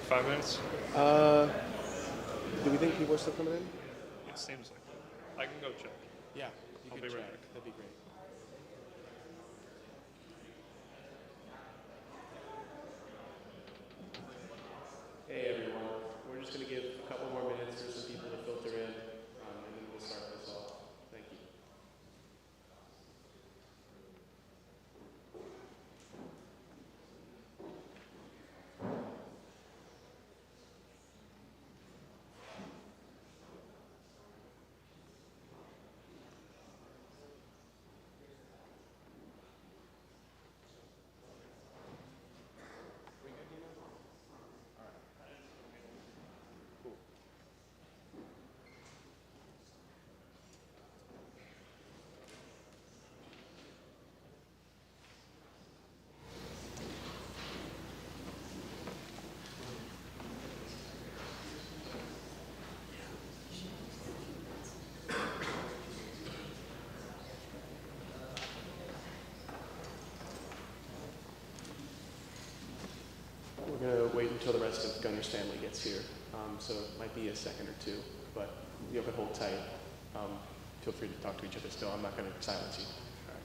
5 minutes? Uh, do we think people are still coming in? It seems like it. I can go check. Yeah, you I'll could be right check. back. That'd be great. Hey everyone, we're just going to give a couple more minutes for some people to filter in, and then we'll start this off. Thank you. We're going to wait until the rest of Gunnar's family gets here, so it might be a second or two, but you can hold tight. Feel free to talk to each other still. I'm not going to silence you. All right.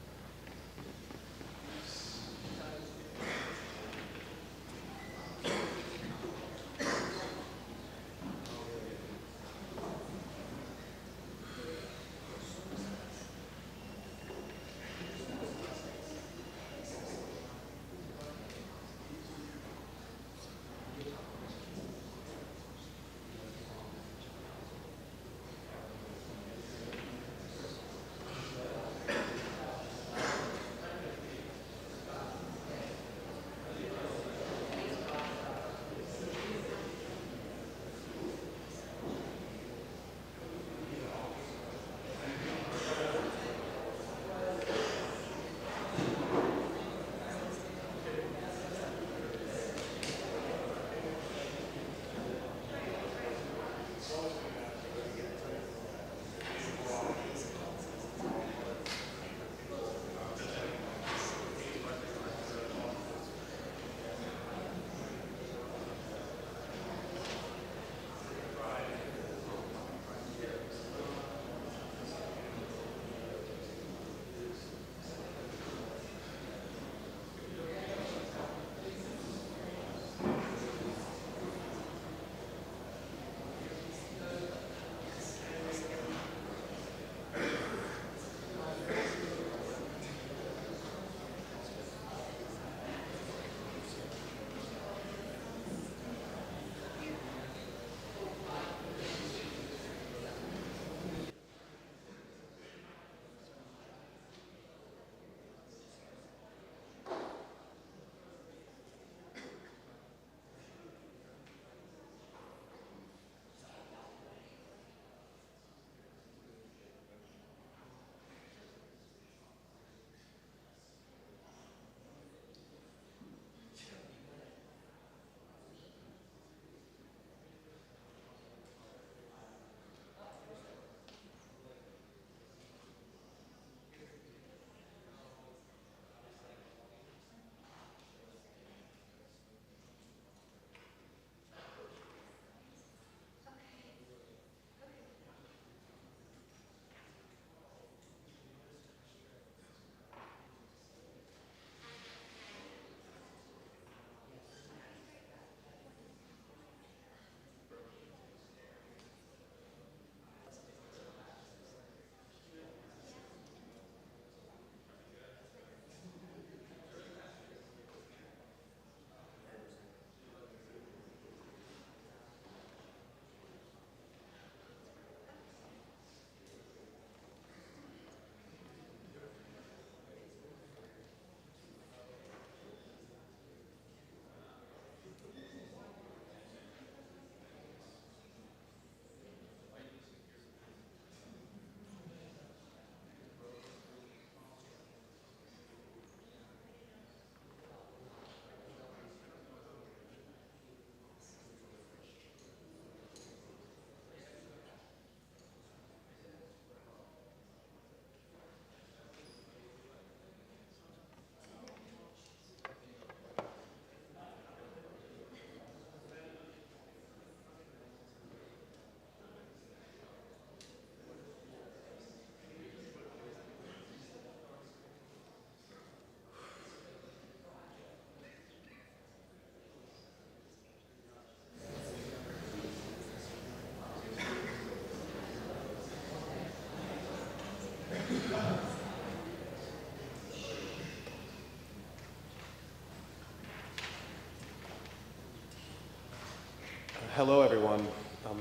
Hello, everyone.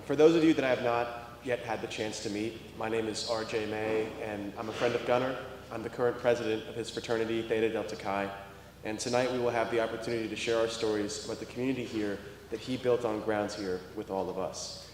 For those of you that I have not yet had the chance to meet, my name is RJ May, and I'm a friend of Gunnar. I'm the current president of his fraternity, Theta Delta Chi, and tonight we will have the opportunity to share our stories about the community here that he built on grounds here with all of us.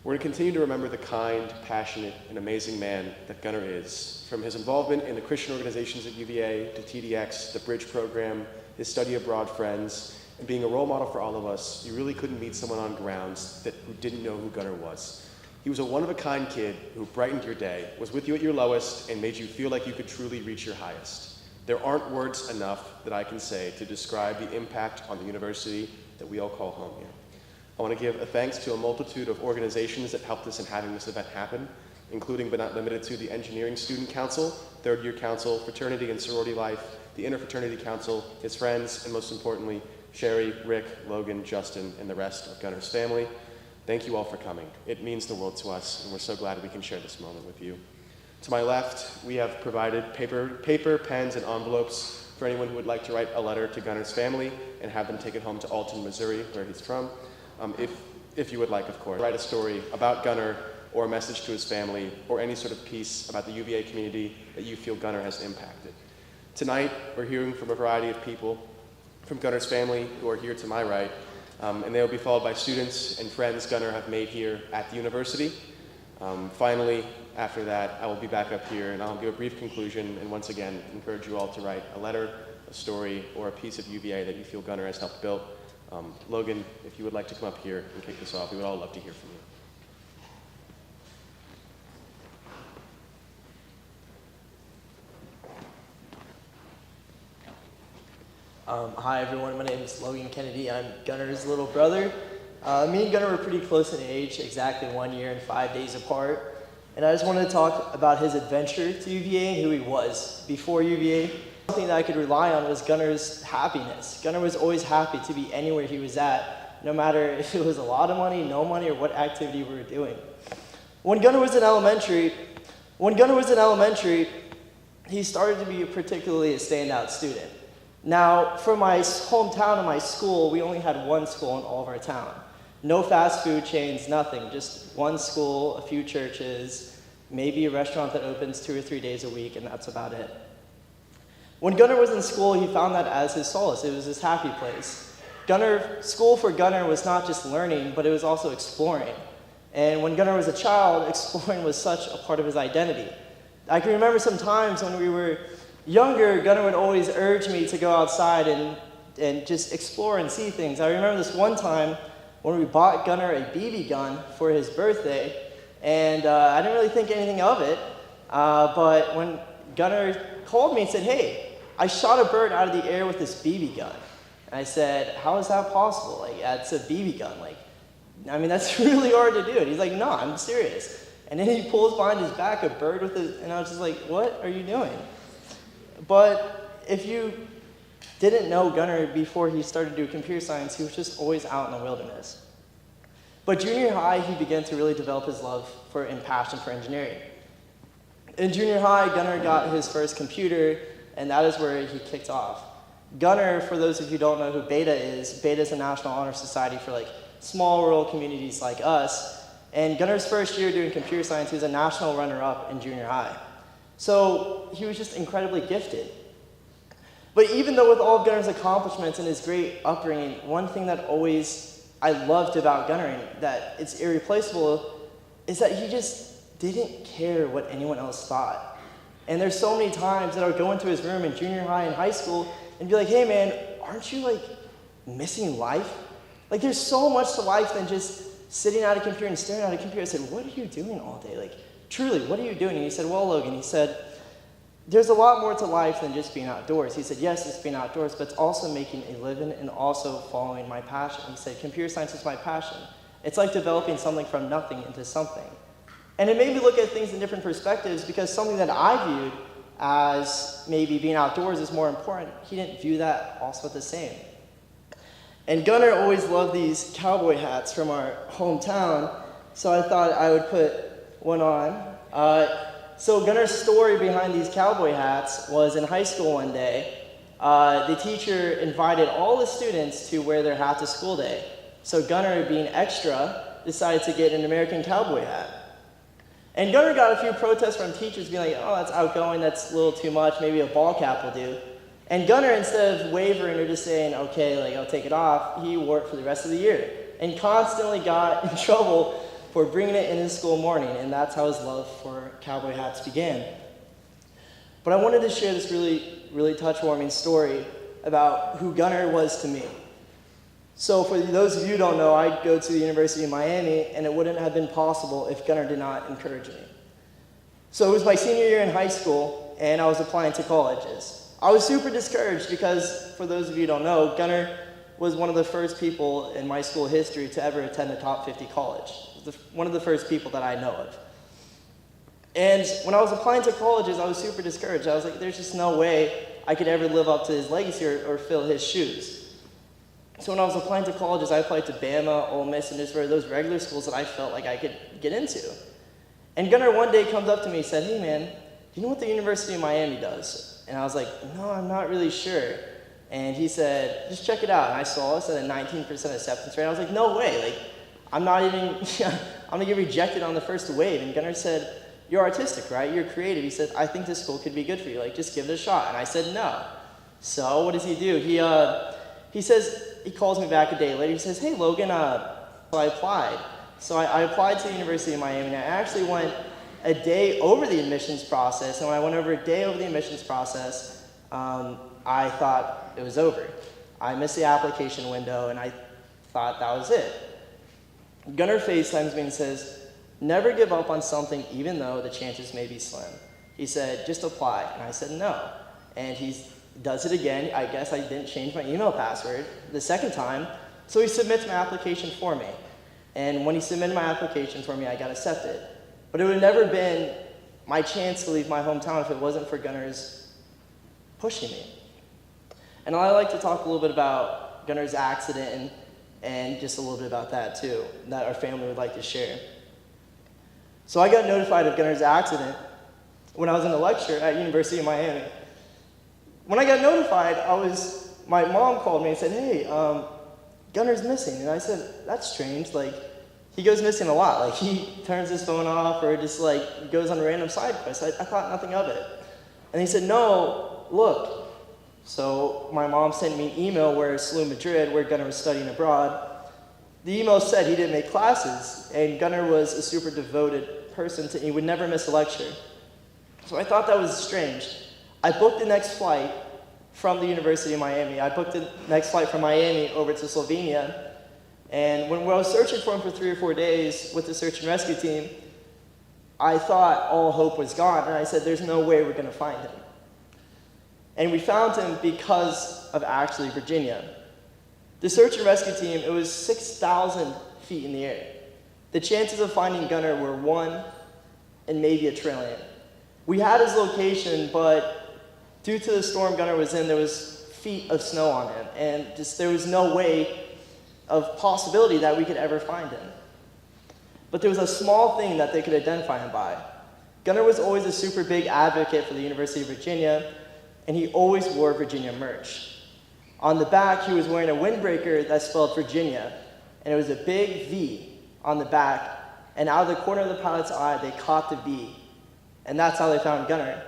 We're going to continue to remember the kind, passionate, and amazing man that Gunnar is. From his involvement in the Christian organizations at UVA, to TDX, the Bridge program, his study abroad friends, and being a role model for all of us, you really couldn't meet someone on grounds who didn't know who Gunnar was. He was a one-of-a-kind kid who brightened your day, was with you at your lowest, and made you feel like you could truly reach your highest. There aren't words enough that I can say to describe the impact on the university that we all call home here. I want to give a thanks to a multitude of organizations that helped us in having this event happen, including but not limited to the Engineering Student Council, Third Year Council, Fraternity and Sorority Life, the Interfraternity Council, his friends, and most importantly, Sherry, Rick, Logan, Justin, and the rest of Gunnar's family. Thank you all for coming. It means the world to us, and we're so glad we can share this moment with you. To my left, we have provided paper, pens, and envelopes for anyone who would like to write a letter to Gunnar's family and have them take it home to Alton, Missouri, where he's from. If you would like, of course. Write a story about Gunnar or a message to his family or any sort of piece about the UVA community that you feel Gunnar has impacted. Tonight, we're hearing from a variety of people from Gunnar's family who are here to my right, and they will be followed by students and friends Gunnar have made here at the university. Finally, after that, I will be back up here and I'll give a brief conclusion and once again encourage you all to write a letter, a story, or a piece of UVA that you feel Gunnar has helped build. Logan, if you would like to come up here and kick this off, we would all love to hear from you. Hi everyone, my name is Gunnar Kennedy. I'm Gunnar's little brother. Me and Gunnar were pretty close in age, exactly 1 year and 5 days apart. And I just wanted to talk about his adventure to UVA and who he was before UVA. Something that I could rely on was Gunnar's happiness. Gunnar was always happy to be anywhere he was at, no matter if it was a lot of money, no money, or what activity we were doing. When Gunnar was in elementary, he started to be particularly a standout student. Now, for my hometown and my school, we only had one school in all of our town. No fast food chains, nothing, just one school, a few churches, maybe a restaurant that opens 2 or 3 days a week, and that's about it. When Gunnar was in school, he found that as his solace. It was his happy place. School for Gunnar was not just learning, but it was also exploring. And when Gunnar was a child, exploring was such a part of his identity. I can remember some times when we were younger, Gunnar would always urge me to go outside and just explore and see things. I remember this one time when we bought Gunnar a BB gun for his birthday, and I didn't really think anything of it, but when Gunnar called me and said, "Hey, I shot a bird out of the air with this BB gun." And I said, "How is that possible? Like, it's a BB gun. Like, I mean, that's really hard to do." And he's like, "No, I'm serious." And then he pulls behind his back a bird with it, and I was just like, "What are you doing?" But if you didn't know Gunnar before he started to do computer science, he was just always out in the wilderness. But junior high, he began to really develop his love for and passion for engineering. In junior high, Gunnar got his first computer, and that is where he kicked off. Gunnar, for those of you who don't know who Beta is a National Honor Society for like small rural communities like us. And Gunnar's first year doing computer science, he was a national runner-up in junior high. So he was just incredibly gifted. But even though with all of Gunnar's accomplishments and his great upbringing, one thing that always I loved about Gunnar and that it's irreplaceable is that he just didn't care what anyone else thought. And there's so many times that I would go into his room in junior high and high school and be like, "Hey man, aren't you like missing life? Like there's so much to life than just sitting at a computer and staring at a computer." I said, "What are you doing all day? Like truly, what are you doing?" And he said, "Well, Logan," he said, "there's a lot more to life than just being outdoors." He said, "Yes, it's being outdoors, but it's also making a living and also following my passion." He said, "Computer science is my passion. It's like developing something from nothing into something." And it made me look at things in different perspectives because something that I viewed as maybe being outdoors is more important, he didn't view that also the same. And Gunnar always loved these cowboy hats from our hometown, so I thought I would put one on. So Gunnar's story behind these cowboy hats was in high school one day, the teacher invited all the students to wear their hat to school day. So Gunnar, being extra, decided to get an American cowboy hat. And Gunnar got a few protests from teachers being like, oh, that's outgoing, that's a little too much, maybe a ball cap will do. And Gunnar, instead of wavering or just saying, okay, like I'll take it off, he wore it for the rest of the year and constantly got in trouble for bringing it in his school morning, and that's how his love for cowboy hats began. But I wanted to share this really touch-warming story about who Gunnar was to me. So for those of you who don't know, I go to the University of Miami, and it wouldn't have been possible if Gunnar did not encourage me. So it was my senior year in high school, and I was applying to colleges. I was super discouraged because, for those of you who don't know, Gunnar was one of the first people in my school history to ever attend a top 50 college. One of the first people that I know of. And when I was applying to colleges, I was super discouraged. I was like, there's just no way I could ever live up to his legacy or fill his shoes. So when I was applying to colleges, I applied to Bama, Ole Miss, and just those regular schools that I felt like I could get into. And Gunnar one day comes up to me and said, hey man, do you know what the University of Miami does? And I was like, no, I'm not really sure. And he said, just check it out. And I saw it said a 19% acceptance rate. I was like, no way, like, I'm gonna get rejected on the first wave. And Gunnar said, you're artistic, right? You're creative. He said, I think this school could be good for you. Like, just give it a shot. And I said, no. So what does he do? He calls me back a day later. He says, hey, Logan, so I applied. So I applied to the University of Miami, and I actually went a day over the admissions process. And when I went over a day over the admissions process, I thought it was over. I missed the application window, and I thought that was it. Gunnar FaceTimes me and says, never give up on something even though the chances may be slim. He said, just apply. And I said, no. And he does it again. I guess I didn't change my email password the second time. So he submits my application for me. And when he submitted my application for me, I got accepted. But it would have never been my chance to leave my hometown if it wasn't for Gunnar's pushing me. And I'd like to talk a little bit about Gunnar's accident and just a little bit about that too, that our family would like to share. So I got notified of Gunnar's accident when I was in a lecture at University of Miami. When I got notified, my mom called me and said, hey, Gunnar's missing. And I said, that's strange, like, he goes missing a lot. Like, he turns his phone off or just like goes on random side quests. I thought nothing of it. And he said, no, look. So my mom sent me an email where SLU Madrid, where Gunnar was studying abroad. The email said he didn't make classes, and Gunnar was a super devoted person he would never miss a lecture. So I thought that was strange. I booked the next flight from the University of Miami. I booked the next flight from Miami over to Slovenia, and when I was searching for him for 3 or 4 days with the search and rescue team, I thought all hope was gone, and I said, there's no way we're gonna find him. And we found him because of actually Virginia. The search and rescue team, it was 6,000 feet in the air. The chances of finding Gunnar were 1 in maybe 1 trillion. We had his location, but due to the storm Gunnar was in, there was feet of snow on him, and just there was no way of possibility that we could ever find him. But there was a small thing that they could identify him by. Gunnar was always a super big advocate for the University of Virginia, and he always wore Virginia merch. On the back, he was wearing a windbreaker that spelled Virginia, and it was a big V on the back, and out of the corner of the pilot's eye, they caught the V. And that's how they found Gunnar.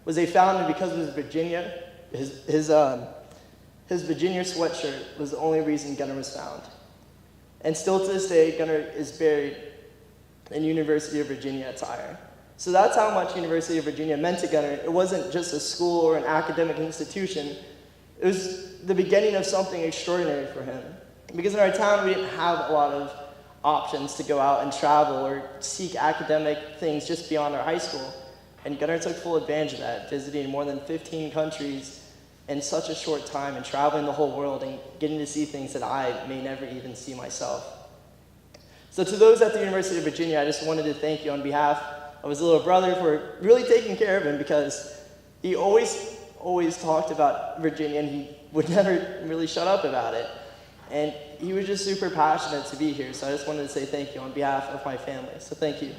Was they found him because of his Virginia, his Virginia sweatshirt was the only reason Gunnar was found. And still to this day, Gunnar is buried in University of Virginia attire. So that's how much University of Virginia meant to Gunnar. It wasn't just a school or an academic institution. It was the beginning of something extraordinary for him. Because in our town, we didn't have a lot of options to go out and travel or seek academic things just beyond our high school. And Gunnar took full advantage of that, visiting more than 15 countries in such a short time and traveling the whole world and getting to see things that I may never even see myself. So to those at the University of Virginia, I just wanted to thank you on behalf of his little brother for really taking care of him, because he always talked about Virginia and he would never really shut up about it. And he was just super passionate to be here, so I just wanted to say thank you on behalf of my family. So thank you.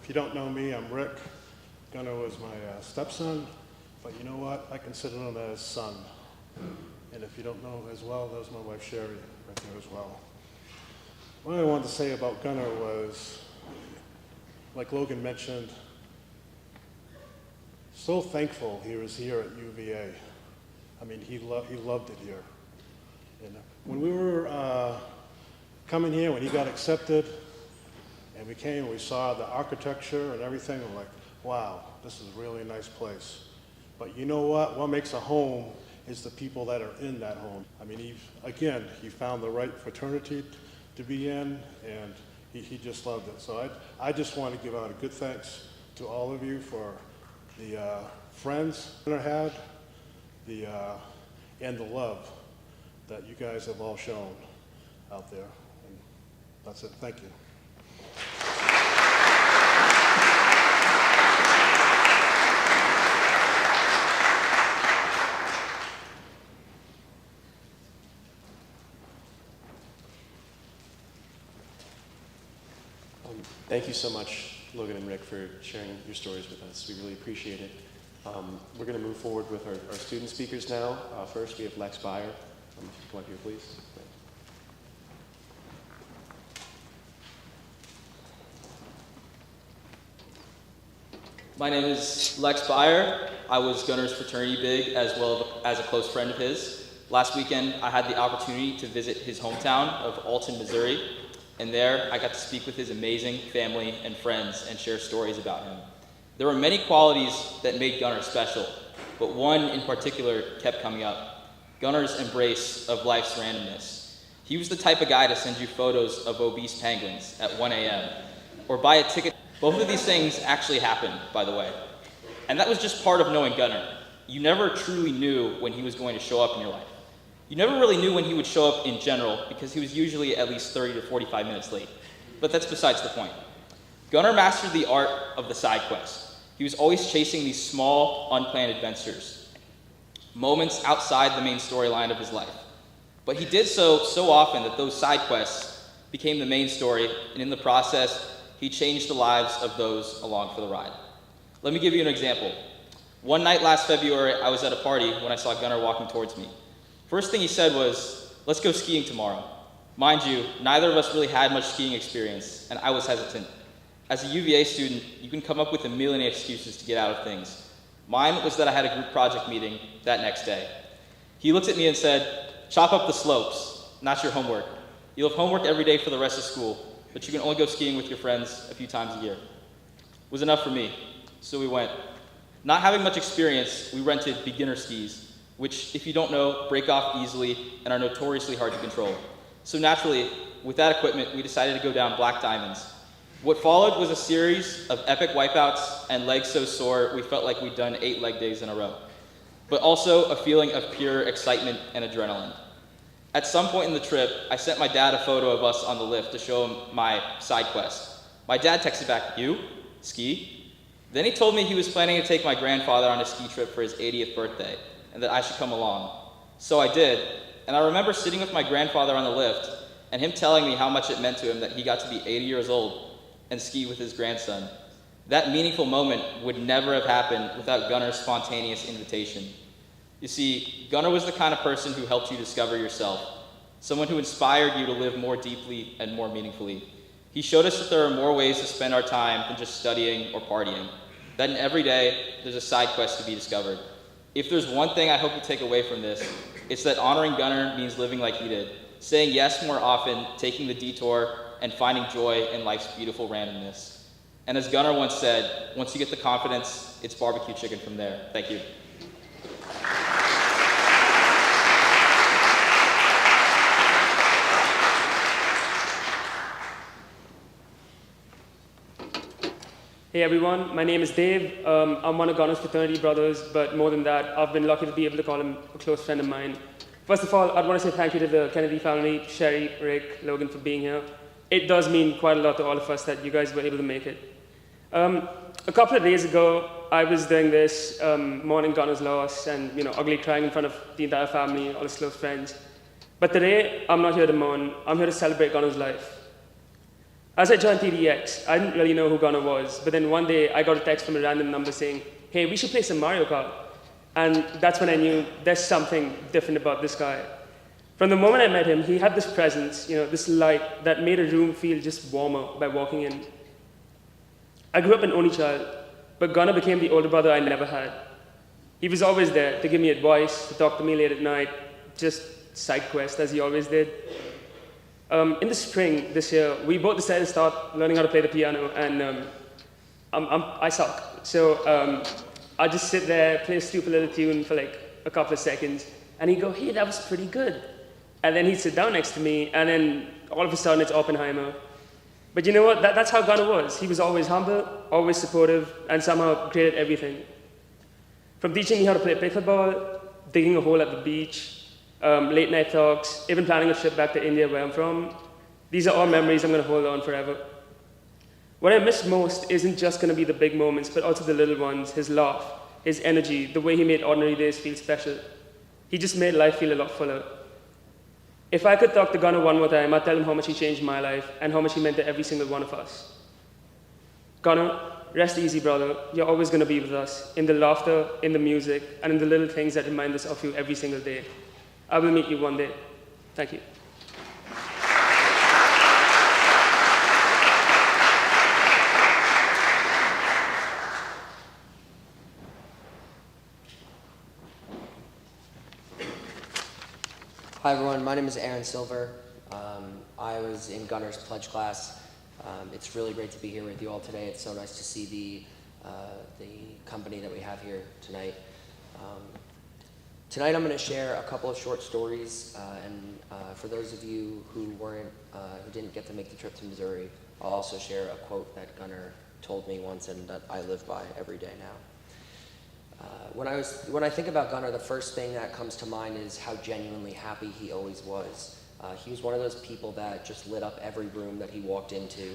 If you don't know me, I'm Rick. Gunnar was my stepson, but you know what? I consider him as son. And if you don't know as well, that was my wife Sherry right there as well. What I wanted to say about Gunnar was, like Logan mentioned, so thankful he was here at UVA. I mean, he loved it here. And when we were coming here, when he got accepted, and we came and we saw the architecture and everything, we're like, wow, this is really a nice place. But you know what? What makes a home is the people that are in that home. I mean, he found the right fraternity to be in, and he just loved it. So I just want to give out a good thanks to all of you for the friends Gunnar had, and the love that you guys have all shown out there. And that's it. Thank you. Thank you so much, Logan and Rick, for sharing your stories with us. We really appreciate it. We're going to move forward with our student speakers now. First, we have Lex Beyer. If you come up here, please. My name is Lex Beyer. I was Gunnar's fraternity big as well as a close friend of his. Last weekend, I had the opportunity to visit his hometown of Alton, Missouri. And there, I got to speak with his amazing family and friends and share stories about him. There were many qualities that made Gunnar special, but one in particular kept coming up: Gunnar's embrace of life's randomness. He was the type of guy to send you photos of obese penguins at 1 a.m. or buy a ticket. Both of these things actually happened, by the way. And that was just part of knowing Gunnar. You never truly knew when he was going to show up in your life. You never really knew when he would show up in general, because he was usually at least 30 to 45 minutes late. But that's besides the point. Gunnar mastered the art of the side quest. He was always chasing these small, unplanned adventures, moments outside the main storyline of his life. But he did so often that those side quests became the main story, and in the process, he changed the lives of those along for the ride. Let me give you an example. One night last February, I was at a party when I saw Gunnar walking towards me. First thing he said was, "Let's go skiing tomorrow." Mind you, neither of us really had much skiing experience, and I was hesitant. As a UVA student, you can come up with a million excuses to get out of things. Mine was that I had a group project meeting that next day. He looked at me and said, "Chop up the slopes, not your homework. You'll have homework every day for the rest of school, but you can only go skiing with your friends a few times a year." It was enough for me, so we went. Not having much experience, we rented beginner skis, which, if you don't know, break off easily and are notoriously hard to control. So naturally, with that equipment, we decided to go down black diamonds. What followed was a series of epic wipeouts and legs so sore we felt like we'd done 8 leg days in a row, but also a feeling of pure excitement and adrenaline. At some point in the trip, I sent my dad a photo of us on the lift to show him my side quest. My dad texted back, "You? Ski?" Then he told me he was planning to take my grandfather on a ski trip for his 80th birthday, and that I should come along. So I did, and I remember sitting with my grandfather on the lift and him telling me how much it meant to him that he got to be 80 years old and ski with his grandson. That meaningful moment would never have happened without Gunnar's spontaneous invitation. You see, Gunnar was the kind of person who helped you discover yourself, someone who inspired you to live more deeply and more meaningfully. He showed us that there are more ways to spend our time than just studying or partying, that in every day there's a side quest to be discovered. If there's one thing I hope you take away from this, it's that honoring Gunnar means living like he did, saying yes more often, taking the detour, and finding joy in life's beautiful randomness. And as Gunnar once said, once you get the confidence, it's barbecue chicken from there. Thank you. Hey everyone, my name is Dave. I'm one of Gunnar's fraternity brothers, but more than that, I've been lucky to be able to call him a close friend of mine. First of all, I'd want to say thank you to the Kennedy family, Sherry, Rick, Logan for being here. It does mean quite a lot to all of us that you guys were able to make it. A couple of days ago, I was doing this, mourning Gunnar's loss and ugly crying in front of the entire family, all his close friends. But today, I'm not here to mourn, I'm here to celebrate Gunnar's life. As I joined TDX, I didn't really know who Gunnar was, but then one day I got a text from a random number saying, hey, we should play some Mario Kart. And that's when I knew there's something different about this guy. From the moment I met him, he had this presence, this light that made a room feel just warmer by walking in. I grew up an only child, but Gunnar became the older brother I never had. He was always there to give me advice, to talk to me late at night, just side quest as he always did. In the spring this year, we both decided to start learning how to play the piano, and I suck. So I just sit there, play a stupid little tune for like a couple of seconds, and he'd go, hey, that was pretty good. And then he'd sit down next to me, and then all of a sudden it's Oppenheimer. But you know what? That's how Gunnar was. He was always humble, always supportive, and somehow great at everything. From teaching me how to play pickleball, digging a hole at the beach, late night talks, even planning a trip back to India where I'm from. These are all memories I'm going to hold on forever. What I miss most isn't just going to be the big moments, but also the little ones, his laugh, his energy, the way he made ordinary days feel special. He just made life feel a lot fuller. If I could talk to Gunnar one more time, I'd tell him how much he changed my life and how much he meant to every single one of us. Gunnar, rest easy, brother. You're always going to be with us, in the laughter, in the music, and in the little things that remind us of you every single day. I will meet you one day. Thank you. Hi everyone, my name is Aaron Silver. I was in Gunnar's pledge class. It's really great to be here with you all today. It's so nice to see the company that we have here tonight. Tonight I'm going to share a couple of short stories, and for those of you who didn't get to make the trip to Missouri, I'll also share a quote that Gunnar told me once and that I live by every day now. When I think about Gunnar, the first thing that comes to mind is how genuinely happy he always was. He was one of those people that just lit up every room that he walked into,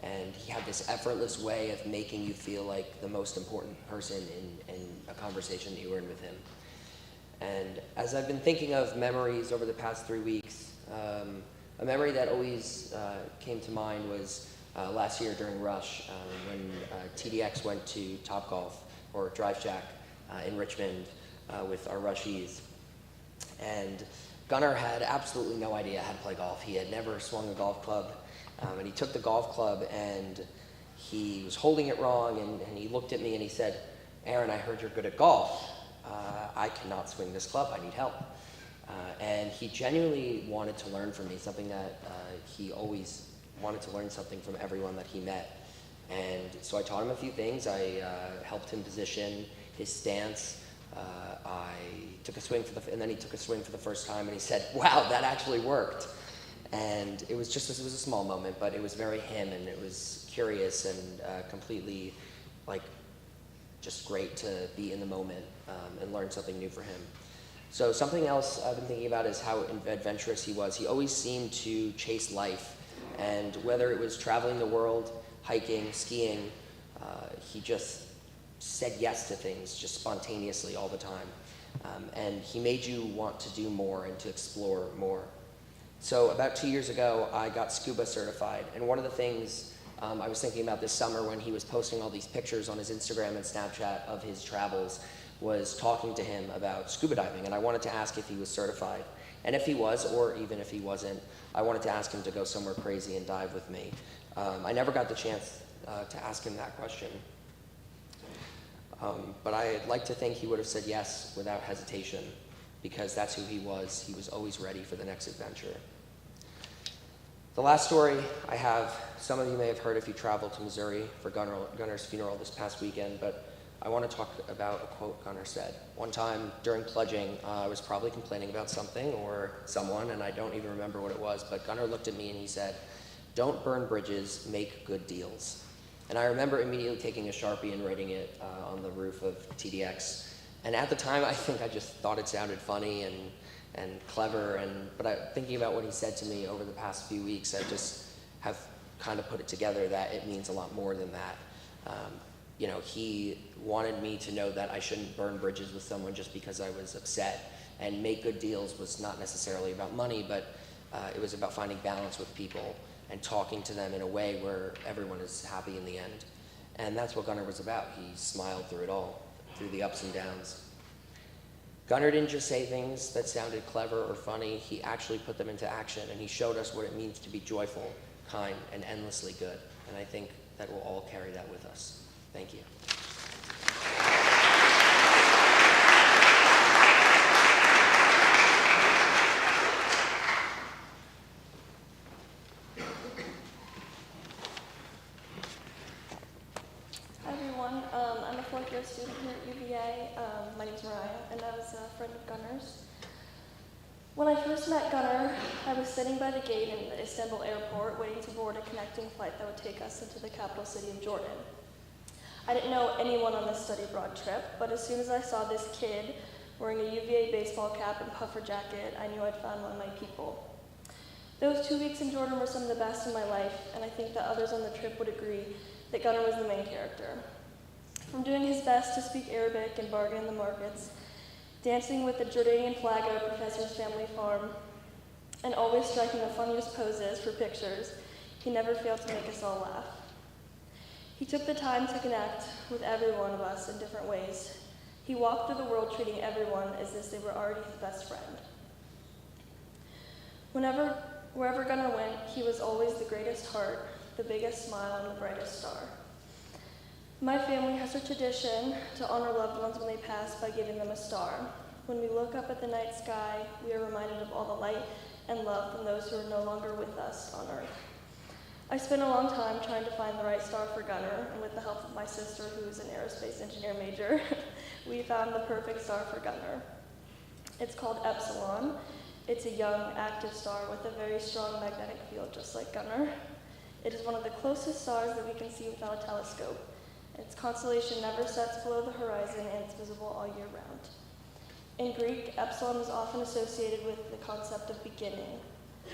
and he had this effortless way of making you feel like the most important person in a conversation that you were in with him. And as I've been thinking of memories over the past 3 weeks, a memory that always came to mind was last year during Rush, when TDX went to Topgolf, or Drive Shack, in Richmond with our Rushies. And Gunnar had absolutely no idea how to play golf. He had never swung a golf club, and he took the golf club and he was holding it wrong, and he looked at me and he said, Aaron, I heard you're good at golf. I cannot swing this club, I need help. And he genuinely wanted to learn from me, something that he always wanted to learn something from everyone that he met. And so I taught him a few things. I helped him position his stance. I took a swing and then he took a swing for the first time and he said, wow, that actually worked. And it was a small moment, but it was very him, and it was curious and completely just great to be in the moment and learn something new for him. So something else I've been thinking about is how adventurous he was. He always seemed to chase life, and whether it was traveling the world, hiking, skiing, he just said yes to things just spontaneously all the time. And he made you want to do more and to explore more. So about 2 years ago, I got scuba certified, and one of the things I was thinking about this summer when he was posting all these pictures on his Instagram and Snapchat of his travels was talking to him about scuba diving, and I wanted to ask if he was certified. And if he was, or even if he wasn't, I wanted to ask him to go somewhere crazy and dive with me. I never got the chance to ask him that question. But I'd like to think he would have said yes without hesitation, because that's who he was. He was always ready for the next adventure. The last story I have, some of you may have heard if you traveled to Missouri for Gunnar's funeral this past weekend, but I want to talk about a quote Gunnar said. One time during pledging, I was probably complaining about something or someone, and I don't even remember what it was, but Gunnar looked at me and he said, "Don't burn bridges, make good deals." And I remember immediately taking a Sharpie and writing it on the roof of TDX. And at the time, I think I just thought it sounded funny and clever, but thinking about what he said to me over the past few weeks, I just have kind of put it together that it means a lot more than that. He wanted me to know that I shouldn't burn bridges with someone just because I was upset. And make good deals was not necessarily about money, but it was about finding balance with people. and talking to them in a way where everyone is happy in the end. And that's what Gunnar was about. He smiled through it all, through the ups and downs. Gunnar didn't just say things that sounded clever or funny, he actually put them into action, and he showed us what it means to be joyful, kind, and endlessly good. And I think that we'll all carry that with us. Thank you. I'm a fourth-year student here at UVA. My name's Mariah, and I was a friend of Gunnar's. When I first met Gunnar, I was sitting by the gate in the Istanbul airport waiting to board a connecting flight that would take us into the capital city of Jordan. I didn't know anyone on this study abroad trip, but as soon as I saw this kid wearing a UVA baseball cap and puffer jacket, I knew I'd found one of my people. Those 2 weeks in Jordan were some of the best in my life, and I think that others on the trip would agree that Gunnar was the main character. From doing his best to speak Arabic and bargain in the markets, dancing with the Jordanian flag at our professor's family farm, and always striking the funniest poses for pictures, he never failed to make us all laugh. He took the time to connect with every one of us in different ways. He walked through the world treating everyone as if they were already his best friend. Wherever Gunnar went, he was always the greatest heart, the biggest smile, and the brightest star. My family has a tradition to honor loved ones when they pass by giving them a star. When we look up at the night sky, we are reminded of all the light and love from those who are no longer with us on Earth. I spent a long time trying to find the right star for Gunnar, and with the help of my sister, who is an aerospace engineer major, we found the perfect star for Gunnar. It's called Epsilon. It's a young, active star with a very strong magnetic field, just like Gunnar. It is one of the closest stars that we can see without a telescope. Its constellation never sets below the horizon, and it's visible all year round. In Greek, Epsilon is often associated with the concept of beginning,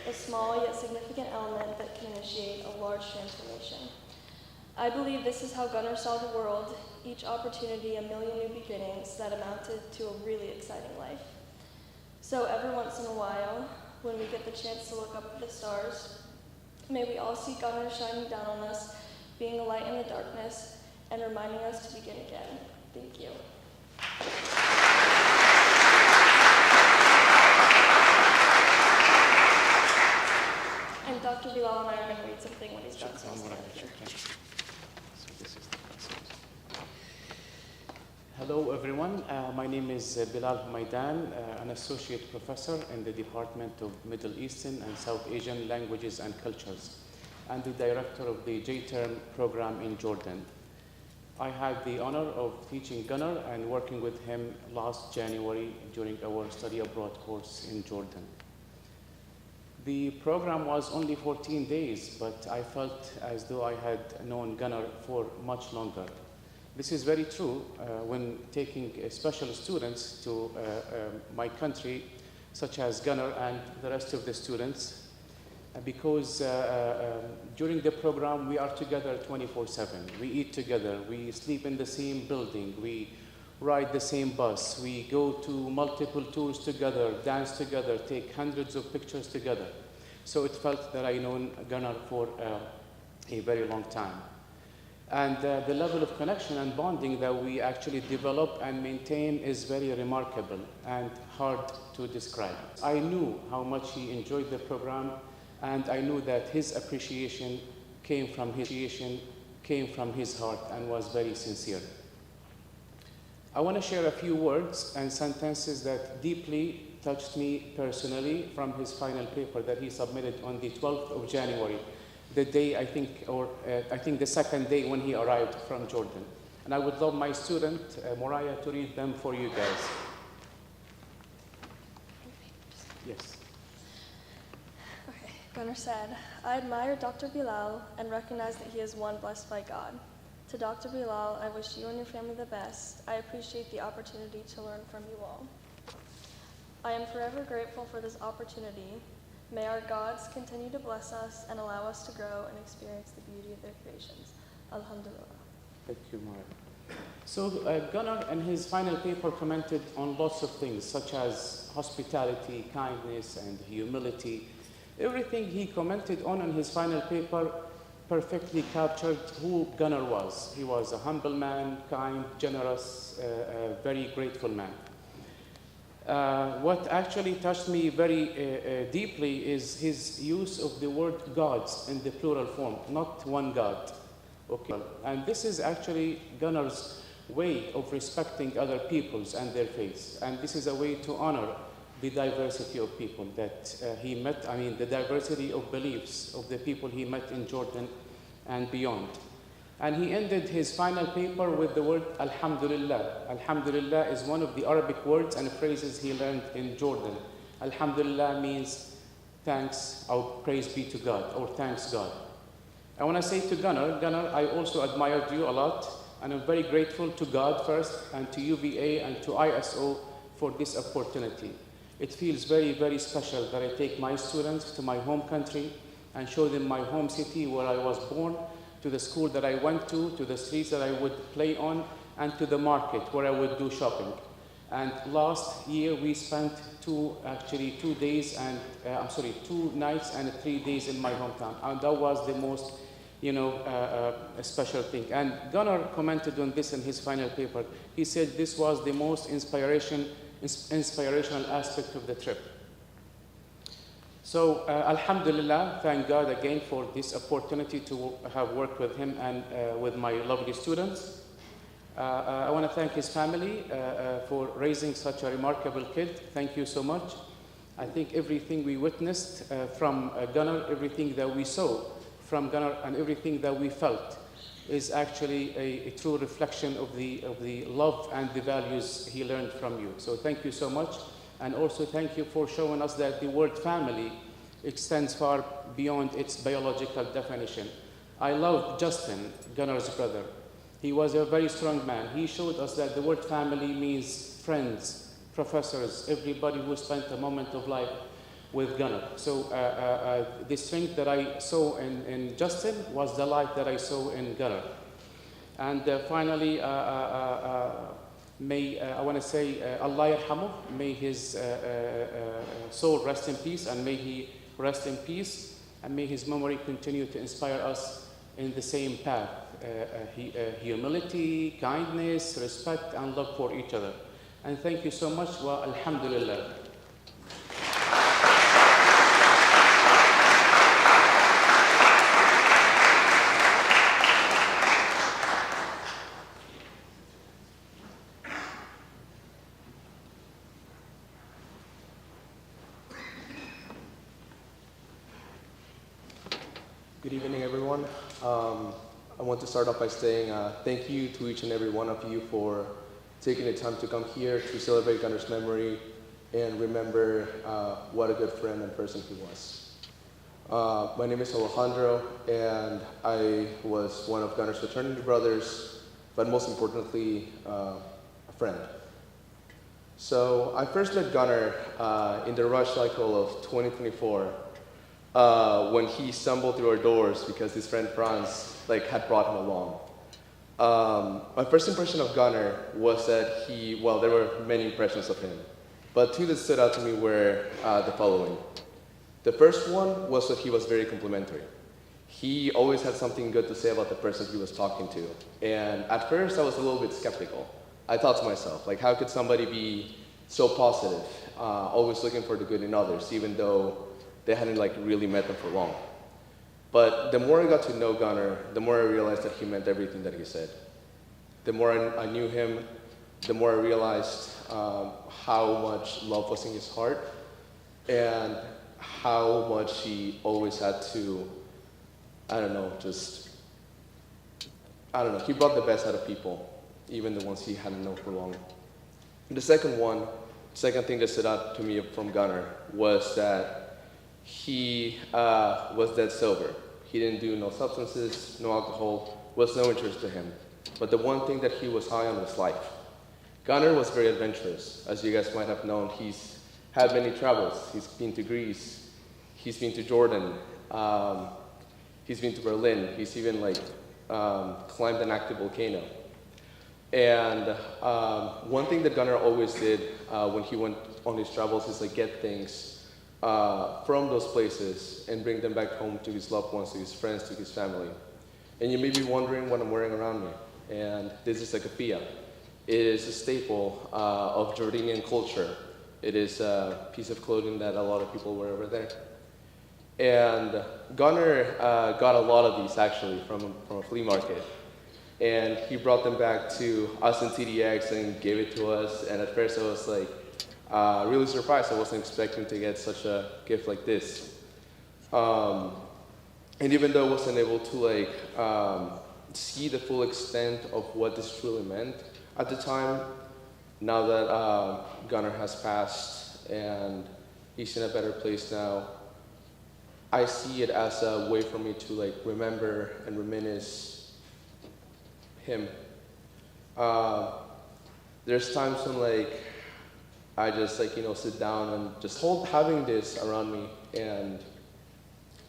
a small yet significant element that can initiate a large transformation. I believe this is how Gunnar saw the world, each opportunity a million new beginnings that amounted to a really exciting life. So every once in a while, when we get the chance to look up at the stars, may we all see Gunnar shining down on us, being a light in the darkness, and reminding us to begin again. Thank you. And Dr. Bilal and I are going to read something when he's done. Hello everyone, my name is Bilal Humaydan, an associate professor in the Department of Middle Eastern and South Asian Languages and Cultures, and the director of the J-Term program in Jordan. I had the honor of teaching Gunnar and working with him last January during our study abroad course in Jordan. The program was only 14 days, but I felt as though I had known Gunnar for much longer. This is very true when taking special students to my country, such as Gunnar and the rest of the students, because during the program we are together 24/7. We eat together, we sleep in the same building, we ride the same bus, we go to multiple tours together, dance together, take hundreds of pictures together. So it felt that I known Gunnar for a very long time. And the level of connection and bonding that we actually develop and maintain is very remarkable and hard to describe. I knew how much he enjoyed the program, and I knew that his appreciation came from his heart and was very sincere. I want to share a few words and sentences that deeply touched me personally from his final paper that he submitted on the 12th of January, the day I think the second day when he arrived from Jordan. And I would love my student, Moriah, to read them for you guys. Yes. Okay, Gunnar said, I admire Dr. Bilal and recognize that he is one blessed by God. To Dr. Bilal, I wish you and your family the best. I appreciate the opportunity to learn from you all. I am forever grateful for this opportunity. May our gods continue to bless us and allow us to grow and experience the beauty of their creations. Alhamdulillah. Thank you, Mara. So Gunnar in his final paper commented on lots of things, such as hospitality, kindness, and humility. Everything he commented on in his final paper perfectly captured who Gunnar was. He was a humble man, kind, generous, a very grateful man. What actually touched me very deeply is his use of the word gods in the plural form, not one God. Okay? And this is actually Gunnar's way of respecting other peoples and their faiths. And this is a way to honor the diversity of people that he met, the diversity of beliefs of the people he met in Jordan and beyond. And he ended his final paper with the word Alhamdulillah. Alhamdulillah is one of the Arabic words and phrases he learned in Jordan. Alhamdulillah means thanks or praise be to God or thanks God. I want to say to Gunnar, I also admired you a lot, and I'm very grateful to God first and to UVA and to ISO for this opportunity. It feels very, very special that I take my students to my home country and show them my home city where I was born, to the school that I went to the streets that I would play on, and to the market where I would do shopping. And last year we spent 2 nights and 3 days in my hometown. And that was the most, special thing. And Gunnar commented on this in his final paper. He said this was the most inspirational aspect of the trip. So, Alhamdulillah, thank God again for this opportunity to have worked with him and with my lovely students. I want to thank his family for raising such a remarkable kid. Thank you so much. I think everything we witnessed from Gunnar, everything that we saw from Gunnar, and everything that we felt is actually a true reflection of the love and the values he learned from you. So thank you so much. And also thank you for showing us that the word family extends far beyond its biological definition. I loved Justin, Gunnar's brother. He was a very strong man. He showed us that the word family means friends, professors, everybody who spent a moment of life with Gunnar. So the strength that I saw in Justin was the light that I saw in Gunnar. And finally, I want to say, Allah yarhamuh, may his soul rest in peace, and may he rest in peace, and may his memory continue to inspire us in the same path, humility, kindness, respect, and love for each other. And thank you so much, wa alhamdulillah. Good evening, everyone. I want to start off by saying thank you to each and every one of you for taking the time to come here to celebrate Gunnar's memory and remember what a good friend and person he was. My name is Alejandro, and I was one of Gunnar's fraternity brothers, but most importantly, a friend. So I first met Gunnar in the rush cycle of 2024. When he stumbled through our doors because his friend Franz had brought him along. My first impression of Gunnar was that there were many impressions of him, but 2 that stood out to me were the following. The first one was that he was very complimentary. He always had something good to say about the person he was talking to, and at first I was a little bit skeptical. I thought to myself, how could somebody be so positive, always looking for the good in others, even though they hadn't really met them for long. But the more I got to know Gunnar, the more I realized that he meant everything that he said. The more I knew him, the more I realized how much love was in his heart and how much he always had to, he brought the best out of people, even the ones he hadn't known for long. The second thing that stood out to me from Gunnar was that he was dead sober. He didn't do no substances, no alcohol, was no interest to him. But the one thing that he was high on was life. Gunnar was very adventurous. As you guys might have known, he's had many travels. He's been to Greece, he's been to Jordan, he's been to Berlin, he's even climbed an active volcano. And one thing that Gunnar always did when he went on his travels is get things from those places and bring them back home to his loved ones, to his friends, to his family. And you may be wondering what I'm wearing around me. And this is a keffiyeh. It is a staple of Jordanian culture. It is a piece of clothing that a lot of people wear over there. And Gunnar got a lot of these actually from a flea market. And he brought them back to us in TDX and gave it to us. And at first I was like really surprised. I wasn't expecting to get such a gift like this. And even though I wasn't able to like see the full extent of what this truly meant at the time, now that Gunnar has passed and he's in a better place now, I see it as a way for me to like remember and reminisce him. There's times when like I just like sit down and just having this around me, and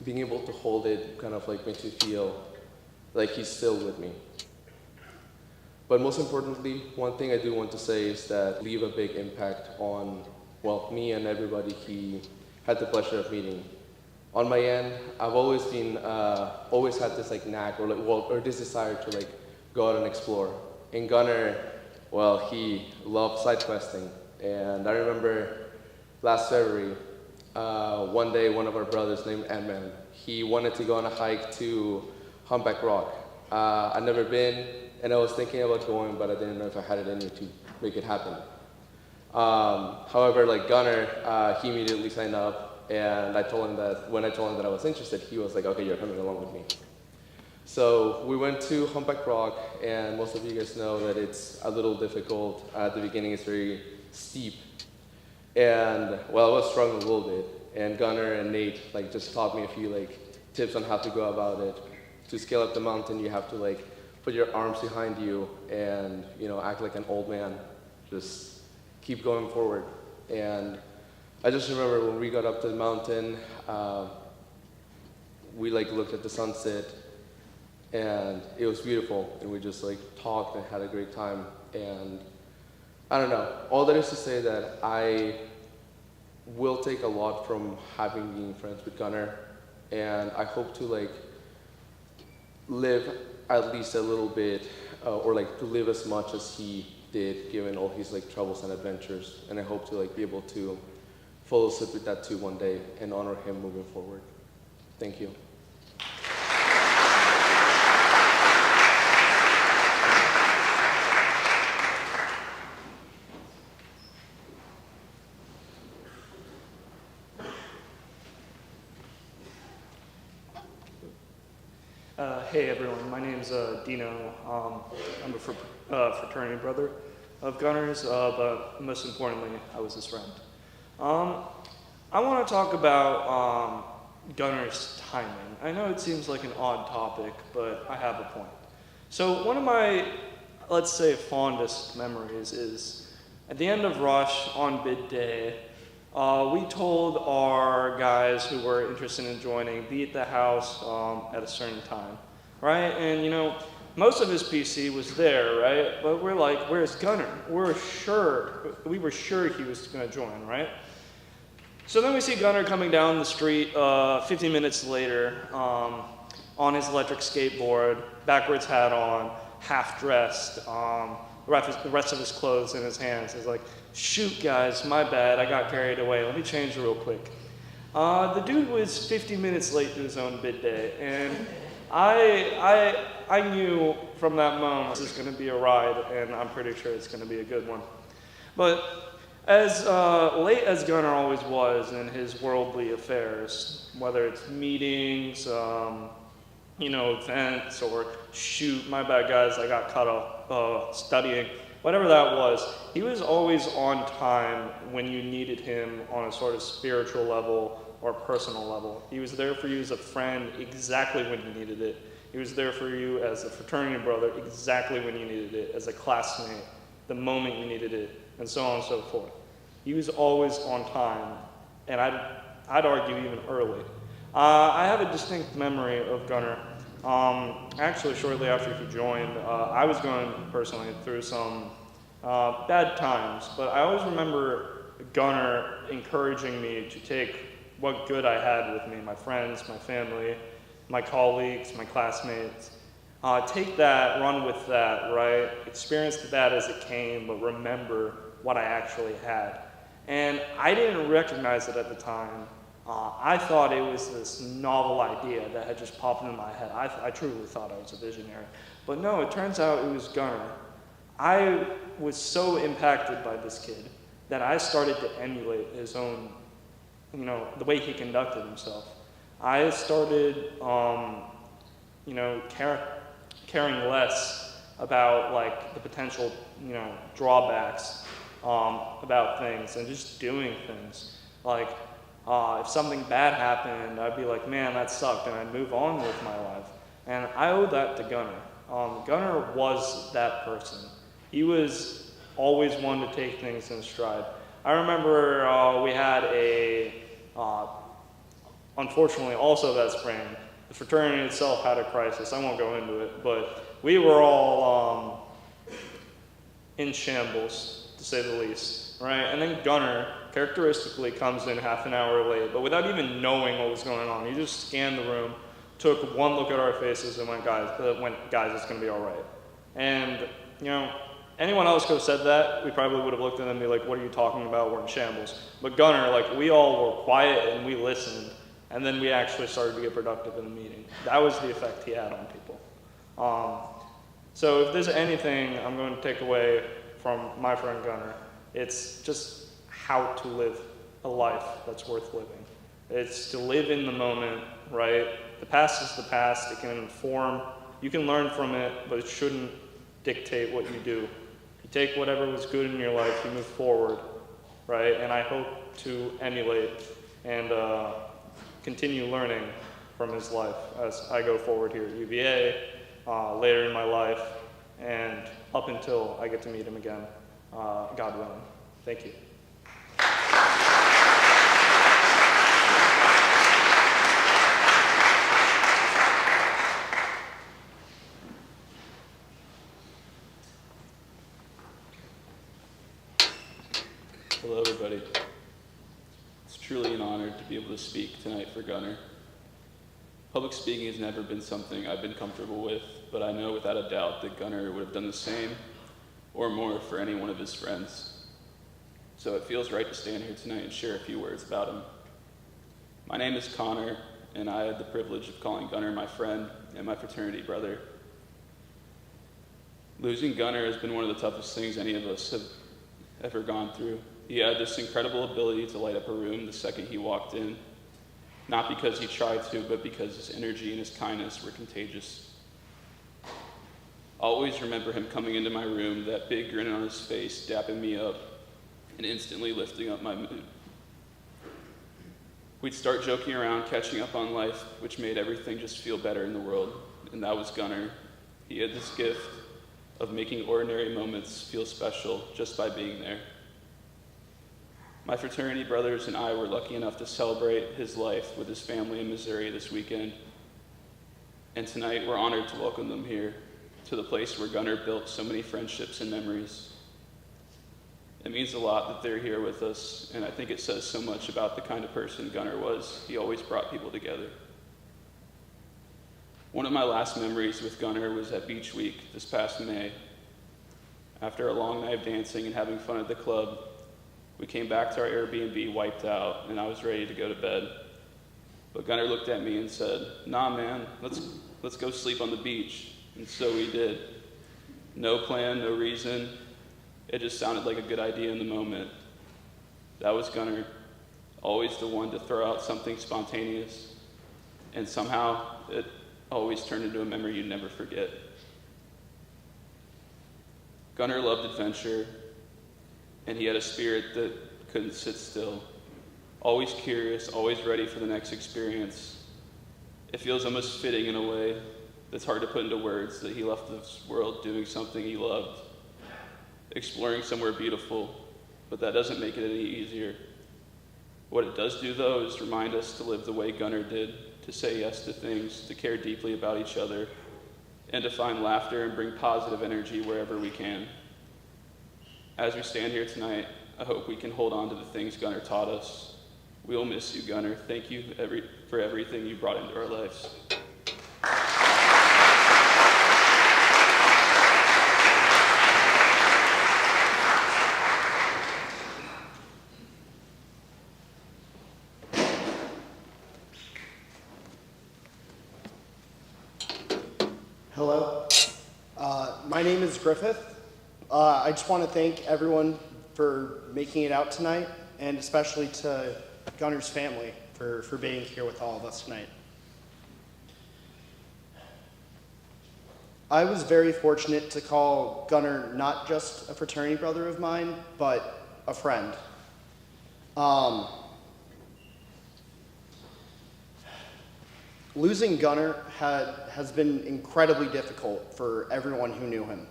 being able to hold it kind of like makes me feel like he's still with me. But most importantly, one thing I do want to say is that leave a big impact on, well, me and everybody he had the pleasure of meeting. On my end, I've always been, always had this like knack or this desire to like go out and explore. And Gunnar, well, he loved side questing. And I remember last February, one day one of our brothers named Ant-Man, he wanted to go on a hike to Humpback Rock. I'd never been, and I was thinking about going, but I didn't know if I had it in me to make it happen. However, like Gunnar, he immediately signed up, and I told him that when I told him that I was interested, he was like, okay, you're coming along with me. So we went to Humpback Rock, and most of you guys know that it's a little difficult. At the beginning, it's very steep. And well, I was struggling a little bit, and Gunnar and Nate like just taught me a few like tips on how to go about it. To scale up the mountain, you have to like put your arms behind you and act like an old man. Just keep going forward. And I just remember when we got up to the mountain, we like looked at the sunset, and it was beautiful. And we just like talked and had a great time. And I don't know. All that is to say that I will take a lot from having been friends with Gunnar, and I hope to like live at least a little bit, or like to live as much as he did, given all his like troubles and adventures. And I hope to like be able to follow suit with that too one day and honor him moving forward. Thank you. Hey everyone, my name's Dino. I'm a fraternity brother of Gunnar's, but most importantly, I was his friend. I want to talk about Gunnar's timing. I know it seems like an odd topic, but I have a point. So one of my, let's say, fondest memories is at the end of Rush on bid day, we told our guys who were interested in joining, be at the house at a certain time, right? And most of his PC was there, right? But we're like, where's Gunnar? we were sure he was gonna join, right? So then we see Gunnar coming down the street 15 minutes later on his electric skateboard, backwards hat on, half dressed, the rest of his clothes in his hands. He's like, shoot guys, my bad, I got carried away, let me change real quick. The dude was 50 minutes late to his own bid day, and I knew from that moment this is gonna be a ride, and I'm pretty sure it's gonna be a good one. But as late as Gunnar always was in his worldly affairs, whether it's meetings, events, or shoot, my bad guys, I got caught up studying, whatever that was, he was always on time when you needed him on a sort of spiritual level or personal level. He was there for you as a friend exactly when you needed it. He was there for you as a fraternity brother exactly when you needed it, as a classmate, the moment you needed it, and so on and so forth. He was always on time, and I'd argue even early. I have a distinct memory of Gunnar. Actually, shortly after he joined, I was going personally through some bad times, but I always remember Gunnar encouraging me to take what good I had with me, my friends, my family, my colleagues, my classmates. Take that, run with that, right? Experience the bad as it came, but remember what I actually had. And I didn't recognize it at the time. I thought it was this novel idea that had just popped into my head. I truly thought I was a visionary. But no, it turns out it was Gunnar. I was so impacted by this kid that I started to emulate his own, the way he conducted himself. I started, caring less about like the potential, drawbacks about things and just doing things. Like, if something bad happened, I'd be like, man, that sucked, and I'd move on with my life. And I owe that to Gunnar. Gunnar was that person. He was always one to take things in stride. I remember we had unfortunately also that spring, the fraternity itself had a crisis. I won't go into it, but we were all in shambles, to say the least, right? And then Gunnar characteristically comes in half an hour late, but without even knowing what was going on. He just scanned the room, took one look at our faces, and went, guys, it's going to be all right. And, anyone else could have said that. We probably would have looked at them and be like, what are you talking about? We're in shambles. But Gunnar, we all were quiet and we listened, and then we actually started to get productive in the meeting. That was the effect he had on people. So if there's anything I'm going to take away from my friend Gunnar, it's just how to live a life that's worth living. It's to live in the moment, right? The past is the past. It can inform. You can learn from it, but it shouldn't dictate what you do. You take whatever was good in your life, you move forward, right? And I hope to emulate and continue learning from his life as I go forward here at UVA, later in my life, and up until I get to meet him again, God willing. Thank you. Hello, everybody. It's truly an honor to be able to speak tonight for Gunnar. Public speaking has never been something I've been comfortable with, but I know without a doubt that Gunnar would have done the same or more for any one of his friends. So it feels right to stand here tonight and share a few words about him. My name is Connor, and I had the privilege of calling Gunnar my friend and my fraternity brother. Losing Gunnar has been one of the toughest things any of us have ever gone through. He had this incredible ability to light up a room the second he walked in, not because he tried to, but because his energy and his kindness were contagious. I'll always remember him coming into my room, that big grin on his face, dapping me up, and instantly lifting up my mood. We'd start joking around, catching up on life, which made everything just feel better in the world, and that was Gunnar. He had this gift of making ordinary moments feel special just by being there. My fraternity brothers and I were lucky enough to celebrate his life with his family in Missouri this weekend. And tonight we're honored to welcome them here to the place where Gunnar built so many friendships and memories. It means a lot that they're here with us, and I think it says so much about the kind of person Gunnar was. He always brought people together. One of my last memories with Gunnar was at Beach Week this past May. After a long night of dancing and having fun at the club, we came back to our Airbnb wiped out, and I was ready to go to bed. But Gunnar looked at me and said, "Nah, man, let's go sleep on the beach." And so we did. No plan, no reason. It just sounded like a good idea in the moment. That was Gunnar, always the one to throw out something spontaneous. And somehow it always turned into a memory you'd never forget. Gunnar loved adventure, and he had a spirit that couldn't sit still. Always curious, always ready for the next experience. It feels almost fitting in a way that's hard to put into words that he left this world doing something he loved, exploring somewhere beautiful, but that doesn't make it any easier. What it does do, though, is remind us to live the way Gunnar did, to say yes to things, to care deeply about each other, and to find laughter and bring positive energy wherever we can. As we stand here tonight, I hope we can hold on to the things Gunnar taught us We will miss you, Gunnar. Thank you for everything you brought into our lives. Hello. My name is Griffith. I just want to thank everyone for making it out tonight, and especially to Gunnar's family for being here with all of us tonight. I was very fortunate to call Gunnar not just a fraternity brother of mine, but a friend. Losing Gunnar has been incredibly difficult for everyone who knew him.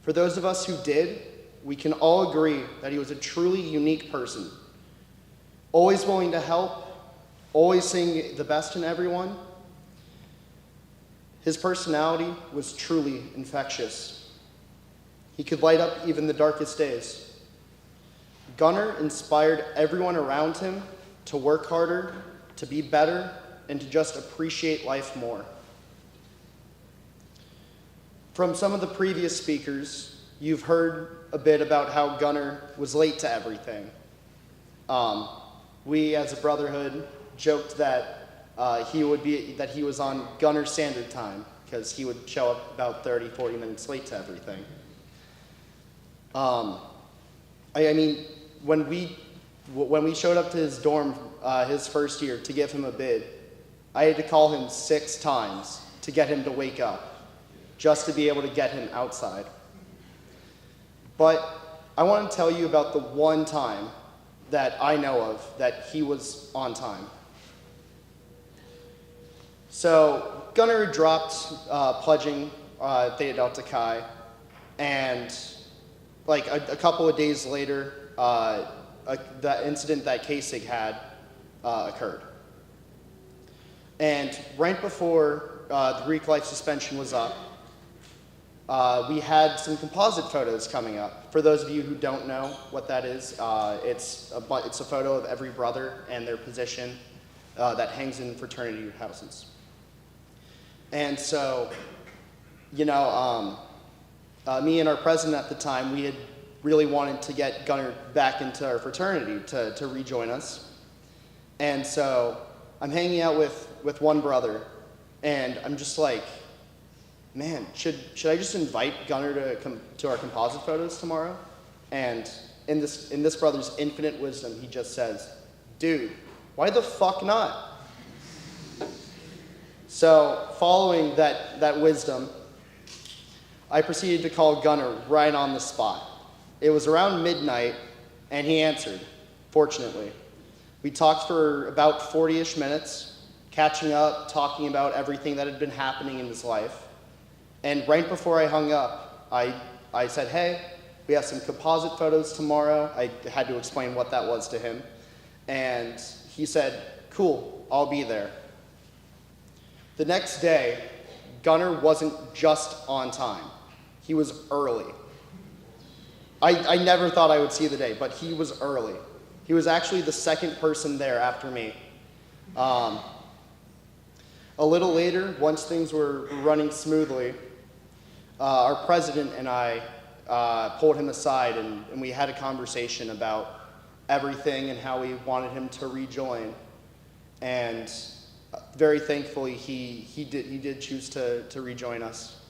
For those of us who did, we can all agree that he was a truly unique person, always willing to help, always seeing the best in everyone. His personality was truly infectious. He could light up even the darkest days. Gunnar inspired everyone around him to work harder, to be better, and to just appreciate life more. From some of the previous speakers, you've heard a bit about how Gunnar was late to everything. We, as a brotherhood, joked that he was on Gunnar standard time because he would show up about 30, 40 minutes late to everything. I mean, when we showed up to his dorm his first year to give him a bid, I had to call him 6 times to get him to wake up, just to be able to get him outside. But I want to tell you about the one time that I know of that he was on time. So Gunnar dropped pledging Theta Delta Chi, and like a couple of days later, the incident that Kasich had occurred. And right before the Greek life suspension was up, we had some composite photos coming up. For those of you who don't know what that is, it's a photo of every brother and their position that hangs in fraternity houses. And so, you know, me and our president at the time, we had really wanted to get Gunnar back into our fraternity to rejoin us. And so I'm hanging out with one brother, and I'm just like, man, should I just invite Gunnar to come to our composite photos tomorrow? And in this brother's infinite wisdom, he just says, dude, why the fuck not? So following that wisdom, I proceeded to call Gunnar right on the spot. It was around midnight, and he answered, fortunately. We talked for about 40-ish minutes, catching up, talking about everything that had been happening in his life. And right before I hung up, I said, hey, we have some composite photos tomorrow. I had to explain what that was to him. And he said, cool, I'll be there. The next day, Gunnar wasn't just on time. He was early. I never thought I would see the day, but he was early. He was actually the second person there after me. A little later, once things were running smoothly, our president and I pulled him aside and we had a conversation about everything and how we wanted him to rejoin. And very thankfully, he did choose to rejoin us.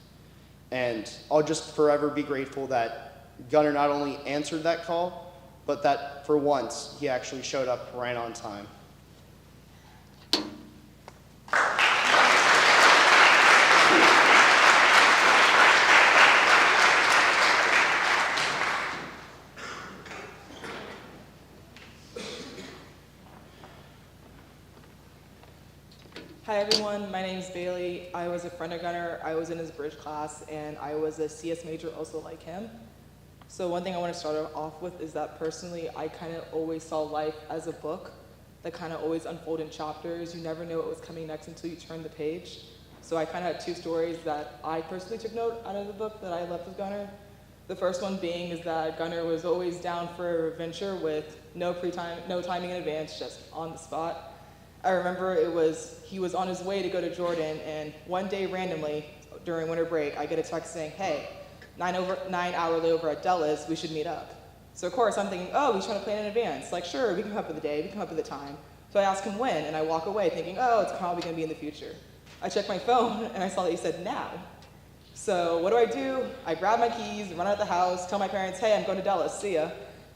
And I'll just forever be grateful that Gunnar not only answered that call, but that for once, he actually showed up right on time. Hi everyone, my name is Bailey. I was a friend of Gunnar. I was in his bridge class and I was a CS major also like him. So one thing I want to start off with is that personally I kind of always saw life as a book that kind of always unfolded in chapters. You never know what was coming next until you turn the page. So I kind of had 2 stories that I personally took note out of the book that I left with Gunnar. The first one being is that Gunnar was always down for a venture with no timing in advance, just on the spot. I remember he was on his way to go to Jordan, and one day randomly during winter break, I get a text saying, hey, 9-hour layover at Dulles, we should meet up. So of course I'm thinking, oh, he's trying to plan in advance. Like, sure, we can come up with the day, we can come up with the time. So I ask him when, and I walk away thinking, oh, it's probably gonna be in the future. I check my phone, and I saw that he said now. So what do? I grab my keys, run out of the house, tell my parents, hey, I'm going to Dulles, see ya.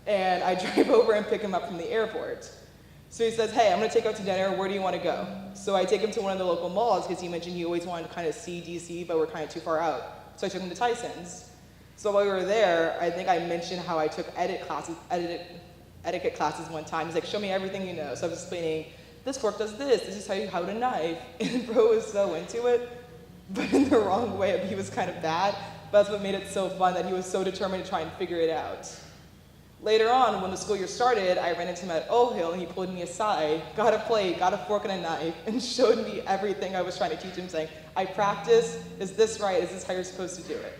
And I drive over and pick him up from the airport. So he says, hey, I'm gonna take you out to dinner, where do you wanna go? So I take him to one of the local malls, because he mentioned he always wanted to kind of see DC, but we're kind of too far out. So I took him to Tyson's. So while we were there, I think I mentioned how I took etiquette classes one time. He's like, show me everything you know. So I was explaining, this fork does this is how to knife. And bro was so into it, but in the wrong way. He was kind of bad, but that's what made it so fun, that he was so determined to try and figure it out. Later on, when the school year started, I ran into him at O Hill, and he pulled me aside, got a plate, got a fork and a knife, and showed me everything I was trying to teach him, saying, I practiced, is this right, is this how you're supposed to do it?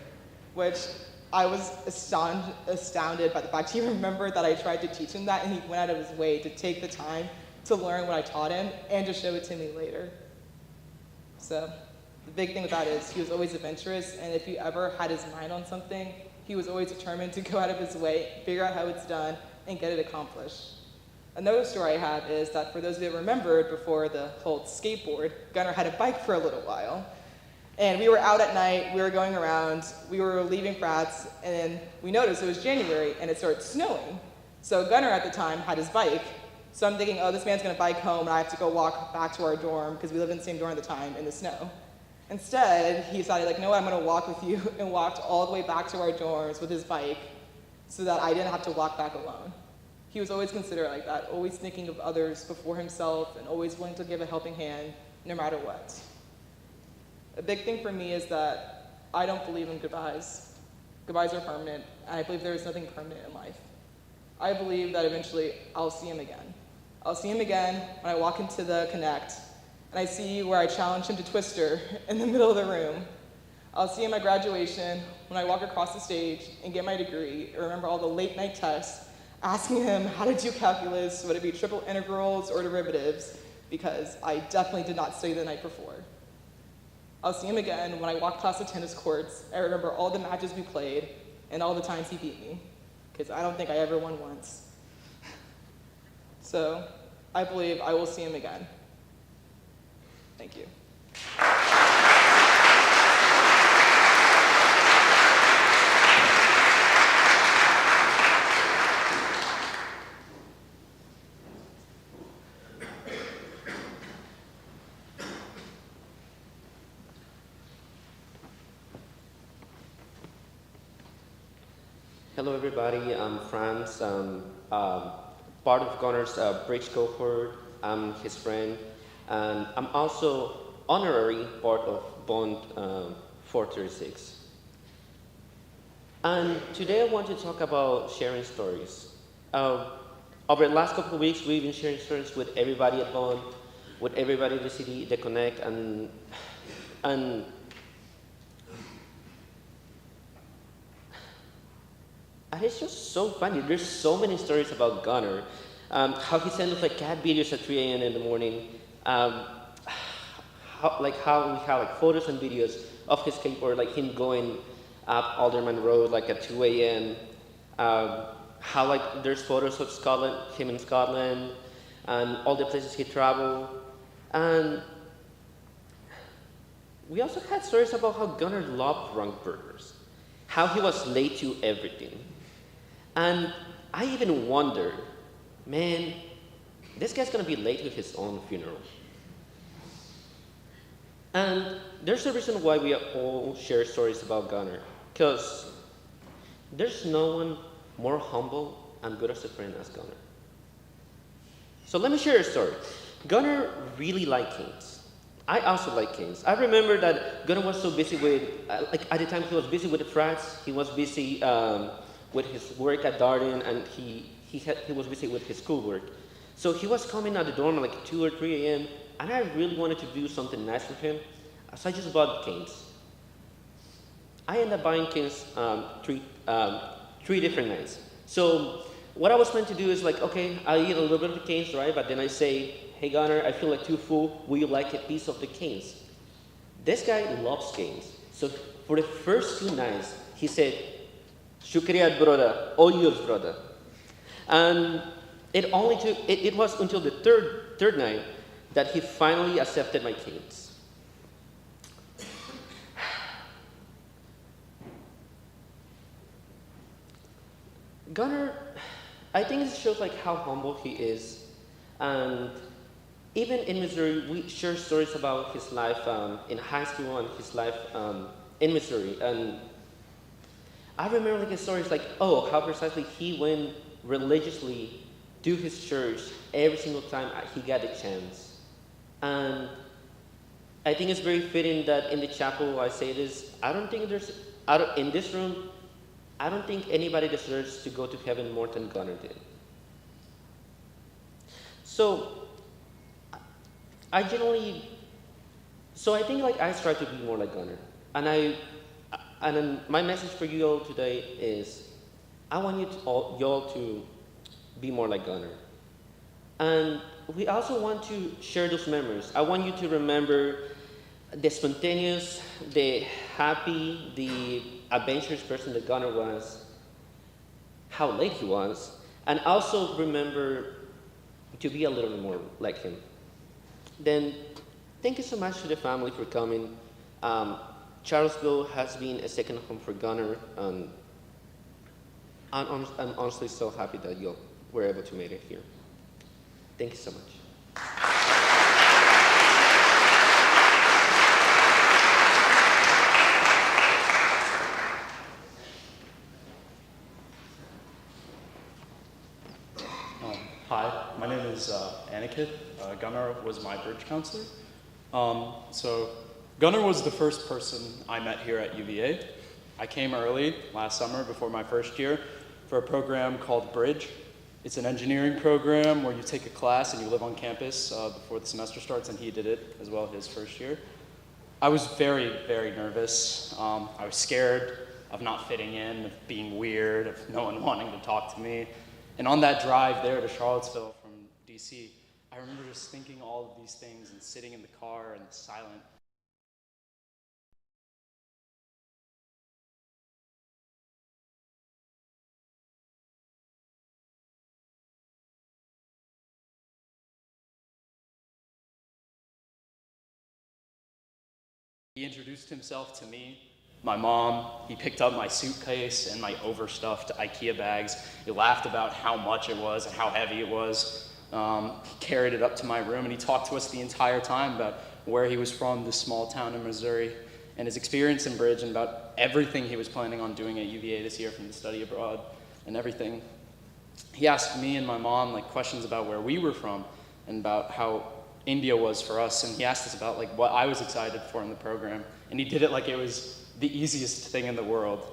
Which I was astounded by the fact he remembered that I tried to teach him that, and he went out of his way to take the time to learn what I taught him and to show it to me later. So the big thing with that is he was always adventurous, and if he ever had his mind on something, he was always determined to go out of his way, figure out how it's done, and get it accomplished. Another story I have is that for those of you that remembered, before the whole skateboard, Gunnar had a bike for a little while. And we were out at night, we were going around, we were leaving frats, and then we noticed it was January and it started snowing. So Gunnar at the time had his bike. So I'm thinking, oh, this man's gonna bike home and I have to go walk back to our dorm, because we lived in the same dorm at the time, in the snow. Instead, he decided, like, no, I'm gonna walk with you, and walked all the way back to our dorms with his bike so that I didn't have to walk back alone. He was always considerate like that, always thinking of others before himself, and always willing to give a helping hand, no matter what. A big thing for me is that I don't believe in goodbyes. Goodbyes are permanent, and I believe there is nothing permanent in life. I believe that eventually I'll see him again. I'll see him again when I walk into the Connect, and I see where I challenge him to Twister in the middle of the room. I'll see him at graduation when I walk across the stage and get my degree, and remember all the late night tests, asking him how to do calculus, whether it be triple integrals or derivatives, because I definitely did not study the night before. I'll see him again when I walk past the tennis courts. I remember all the matches we played and all the times he beat me, because I don't think I ever won once. So I believe I will see him again. Thank you. Hello, everybody. I'm Franz. I'm part of Gunnar's bridge cohort. I'm his friend. And I'm also honorary part of Bond 436. And today I want to talk about sharing stories. Over the last couple of weeks, we've been sharing stories with everybody at Bond, with everybody in the city, the Connect, and it's just so funny. There's so many stories about Gunnar. How he sent us like cat videos at 3 a.m. in the morning. How we have like photos and videos of his skateboard, like him going up Alderman Road like at 2 a.m. How like there's photos of Scotland, him in Scotland, and all the places he traveled. And we also had stories about how Gunnar loved drunk burgers, how he was late to everything. And I even wondered, man, this guy's gonna be late to his own funeral. And there's a reason why we all share stories about Gunnar, because there's no one more humble and good as a friend as Gunnar. So let me share a story. Gunnar really liked canes. I also like canes. I remember that Gunnar was so busy with, at the time he was busy with the frats, he was busy with his work at Darden, and he was busy with his schoolwork. So he was coming at the dorm at like 2 or 3 a.m., and I really wanted to do something nice for him, so I just bought canes. I ended up buying canes three different nights. So what I was trying to do is like, okay, I'll eat a little bit of the canes, right? But then I say, hey Gunnar, I feel like too full. Will you like a piece of the canes? This guy loves canes. So for the first 2 nights, he said, Shukriyat, brother, all yours, brother. And it was until the third night that he finally accepted my canes. Gunnar, I think it shows like how humble he is, and even in Missouri, we share stories about his life in high school and his life in Missouri. And I remember like stories like, oh, how precisely he went religiously to his church every single time he got a chance. And I think it's very fitting that in the chapel I say this. I don't think in this room, I don't think anybody deserves to go to heaven more than Gunnar did. So I think like I strive to be more like Gunnar. And then my message for you all today is, I want y'all to be more like Gunnar. And we also want to share those memories. I want you to remember the spontaneous, the happy, the adventurous person that Gunnar was, how late he was, and also remember to be a little bit more like him. Then, thank you so much to the family for coming. Charlottesville has been a second home for Gunnar, and I'm honestly so happy that you were able to make it here. Thank you so much. Hi, my name is Aniket. Gunnar was my bridge counselor. So Gunnar was the first person I met here at UVA. I came early last summer before my first year for a program called Bridge. It's an engineering program where you take a class and you live on campus before the semester starts, and he did it as well his first year. I was very, very nervous. I was scared of not fitting in, of being weird, of no one wanting to talk to me. And on that drive there to Charlottesville from DC, I remember just thinking all of these things and sitting in the car and the silent. He introduced himself to me, my mom. He picked up my suitcase and my overstuffed IKEA bags. He laughed about how much it was and how heavy it was. He carried it up to my room, and he talked to us the entire time about where he was from, this small town in Missouri, and his experience in Bridge, and about everything he was planning on doing at UVA this year from the study abroad and everything. He asked me and my mom like questions about where we were from and about how India was for us, and he asked us about like what I was excited for in the program, and he did it like it was the easiest thing in the world.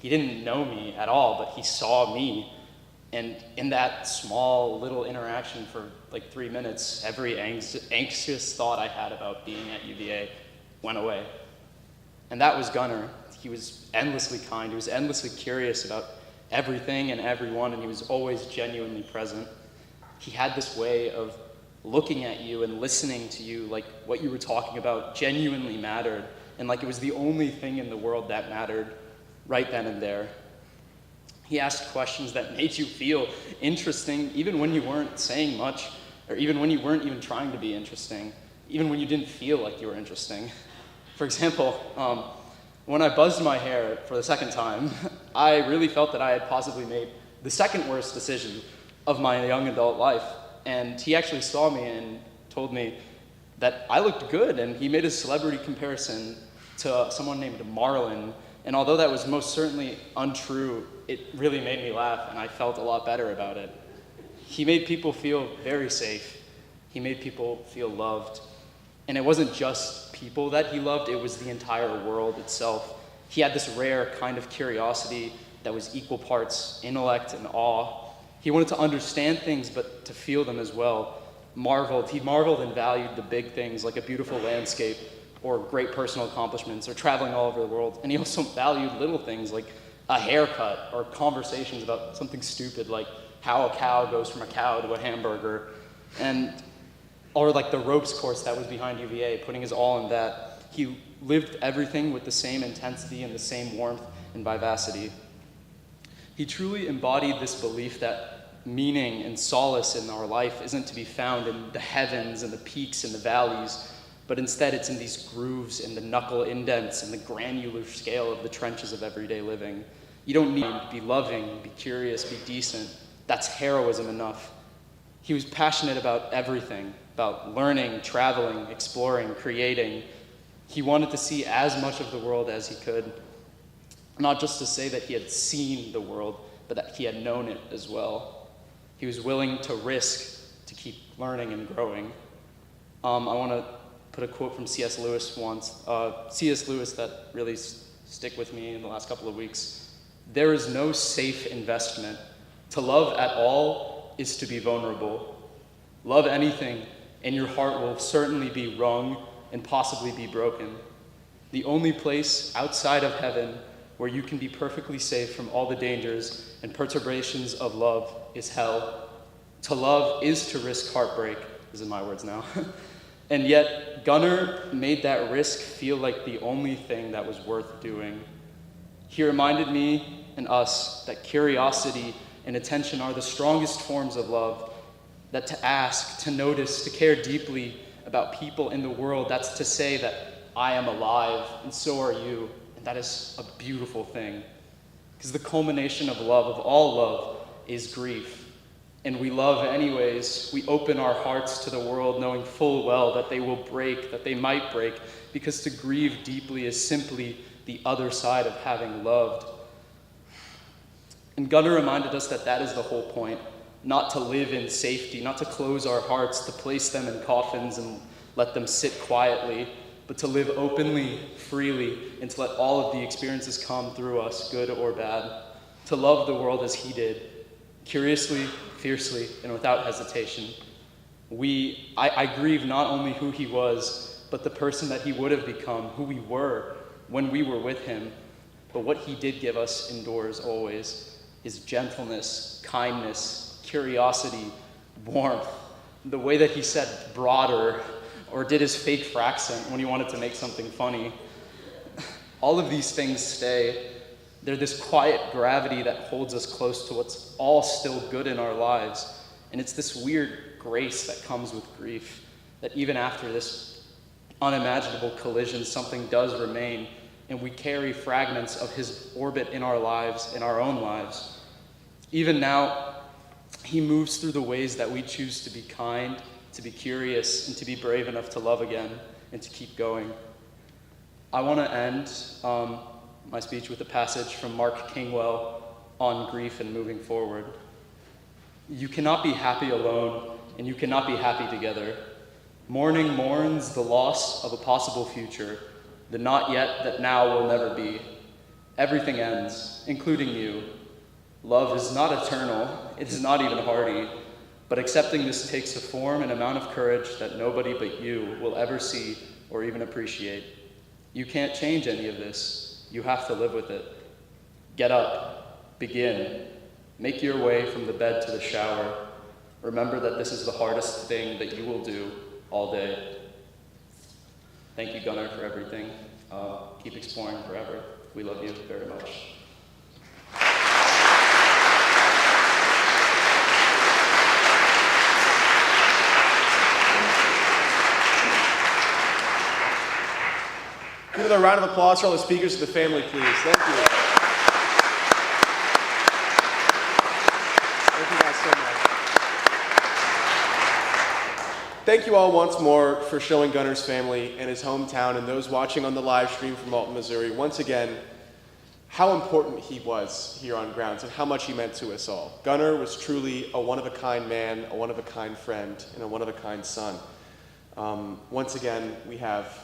He didn't know me at all, but he saw me, and in that small little interaction for like 3 minutes, every anxious thought I had about being at UVA went away. And that was Gunnar. He was endlessly kind. He was endlessly curious about everything and everyone, and he was always genuinely present. He had this way of looking at you and listening to you like what you were talking about genuinely mattered, and like it was the only thing in the world that mattered right then and there. He asked questions that made you feel interesting, even when you weren't saying much, or even when you weren't even trying to be interesting, even when you didn't feel like you were interesting. For example, when I buzzed my hair for the second time, I really felt that I had possibly made the second worst decision of my young adult life. And he actually saw me and told me that I looked good, and he made a celebrity comparison to someone named Marlon. And although that was most certainly untrue, it really made me laugh, and I felt a lot better about it. He made people feel very safe. He made people feel loved. And it wasn't just people that he loved, it was the entire world itself. He had this rare kind of curiosity that was equal parts intellect and awe. He wanted to understand things, but to feel them as well. He marveled and valued the big things like a beautiful landscape or great personal accomplishments or traveling all over the world. And he also valued little things like a haircut or conversations about something stupid like how a cow goes from a cow to a hamburger, or like the ropes course that was behind UVA, putting his all in that. He lived everything with the same intensity and the same warmth and vivacity. He truly embodied this belief that meaning and solace in our life isn't to be found in the heavens and the peaks and the valleys, but instead it's in these grooves and the knuckle indents and the granular scale of the trenches of everyday living. You don't need to be loving, be curious, be decent. That's heroism enough. He was passionate about everything, about learning, traveling, exploring, creating. He wanted to see as much of the world as he could, not just to say that he had seen the world, but that he had known it as well. He was willing to risk to keep learning and growing. I want to put a quote from C.S. Lewis once. C.S. Lewis that really stick with me in the last couple of weeks. There is no safe investment. To love at all is to be vulnerable. Love anything, and your heart will certainly be wrung and possibly be broken. The only place outside of heaven where you can be perfectly safe from all the dangers and perturbations of love is hell. To love is to risk heartbreak, these are my words now. And yet, Gunnar made that risk feel like the only thing that was worth doing. He reminded me and us that curiosity and attention are the strongest forms of love, that to ask, to notice, to care deeply about people in the world, that's to say that I am alive and so are you, and that is a beautiful thing. Because the culmination of love, of all love, is grief. And we love anyways. We open our hearts to the world knowing full well that they will break, that they might break, because to grieve deeply is simply the other side of having loved. And Gunnar reminded us that that is the whole point, not to live in safety, not to close our hearts, to place them in coffins and let them sit quietly, but to live openly, freely, and to let all of the experiences come through us, good or bad, to love the world as he did, curiously, fiercely, and without hesitation. I grieve not only who he was, but the person that he would have become, who we were when we were with him. But what he did give us indoors always is gentleness, kindness, curiosity, warmth, the way that he said broader, or did his fake accent when he wanted to make something funny. All of these things stay. They're this quiet gravity that holds us close to what's all still good in our lives. And it's this weird grace that comes with grief, that even after this unimaginable collision, something does remain, and we carry fragments of his orbit in our lives, in our own lives. Even now, he moves through the ways that we choose to be kind, to be curious, and to be brave enough to love again, and to keep going. I want to end my speech with a passage from Mark Kingwell on grief and moving forward. You cannot be happy alone, and you cannot be happy together. Mourning mourns the loss of a possible future, the not yet that now will never be. Everything ends, including you. Love is not eternal, it is not even hardy, but accepting this takes a form and amount of courage that nobody but you will ever see or even appreciate. You can't change any of this. You have to live with it. Get up, begin, make your way from the bed to the shower. Remember that this is the hardest thing that you will do all day. Thank you, Gunnar, for everything. Keep exploring forever. We love you very much. Give a round of applause for all the speakers of the family, please. Thank you. Thank you guys so much. Thank you all once more for showing Gunnar's family and his hometown and those watching on the live stream from Alton, Missouri, once again, how important he was here on grounds and how much he meant to us all. Gunnar was truly a one-of-a-kind man, a one-of-a-kind friend, and a one-of-a-kind son. Once again, we have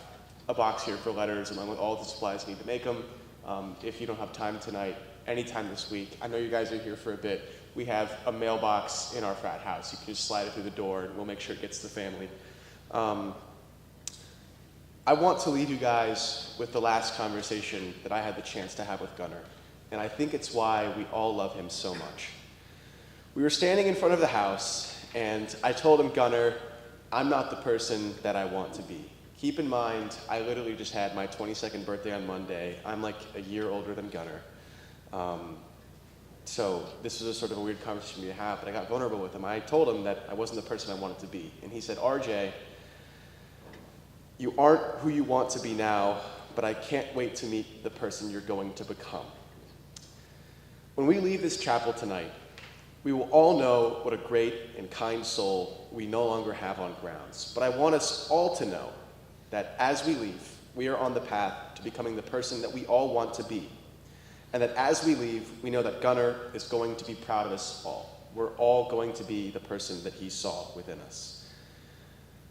a box here for letters along with all the supplies you need to make them. If you don't have time tonight, anytime this week, I know you guys are here for a bit, we have a mailbox in our frat house. You can just slide it through the door and we'll make sure it gets to the family. I want to leave you guys with the last conversation that I had the chance to have with Gunnar, and I think it's why we all love him so much. We were standing in front of the house, and I told him, Gunnar, I'm not the person that I want to be. Keep in mind, I literally just had my 22nd birthday on Monday. I'm like a year older than Gunnar. So this was a sort of a weird conversation for me to have, but I got vulnerable with him. I told him that I wasn't the person I wanted to be. And he said, RJ, you aren't who you want to be now, but I can't wait to meet the person you're going to become. When we leave this chapel tonight, we will all know what a great and kind soul we no longer have on grounds. But I want us all to know that as we leave, we are on the path to becoming the person that we all want to be. And that as we leave, we know that Gunnar is going to be proud of us all. We're all going to be the person that he saw within us.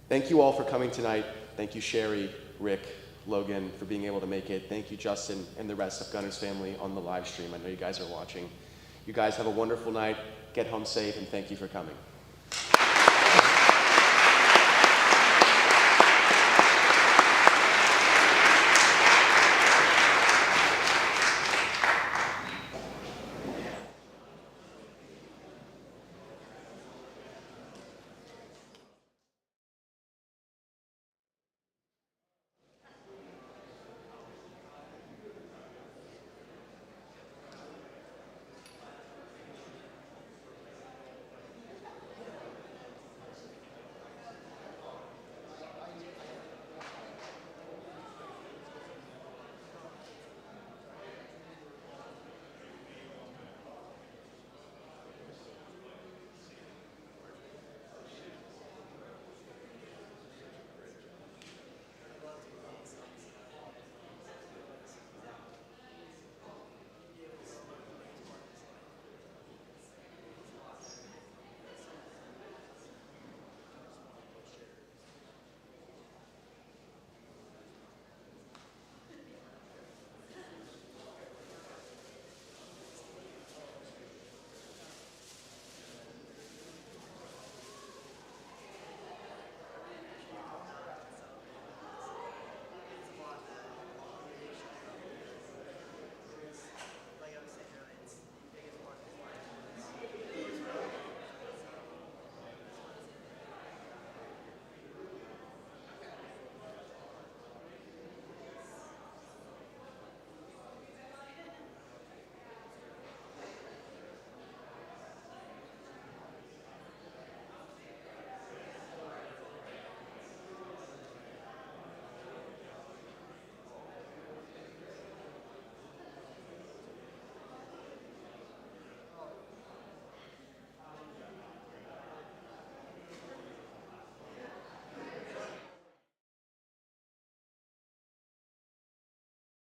Thank you all for coming tonight. Thank you, Sherry, Rick, Logan, for being able to make it. Thank you, Justin, and the rest of Gunnar's family on the live stream. I know you guys are watching. You guys have a wonderful night. Get home safe, and thank you for coming.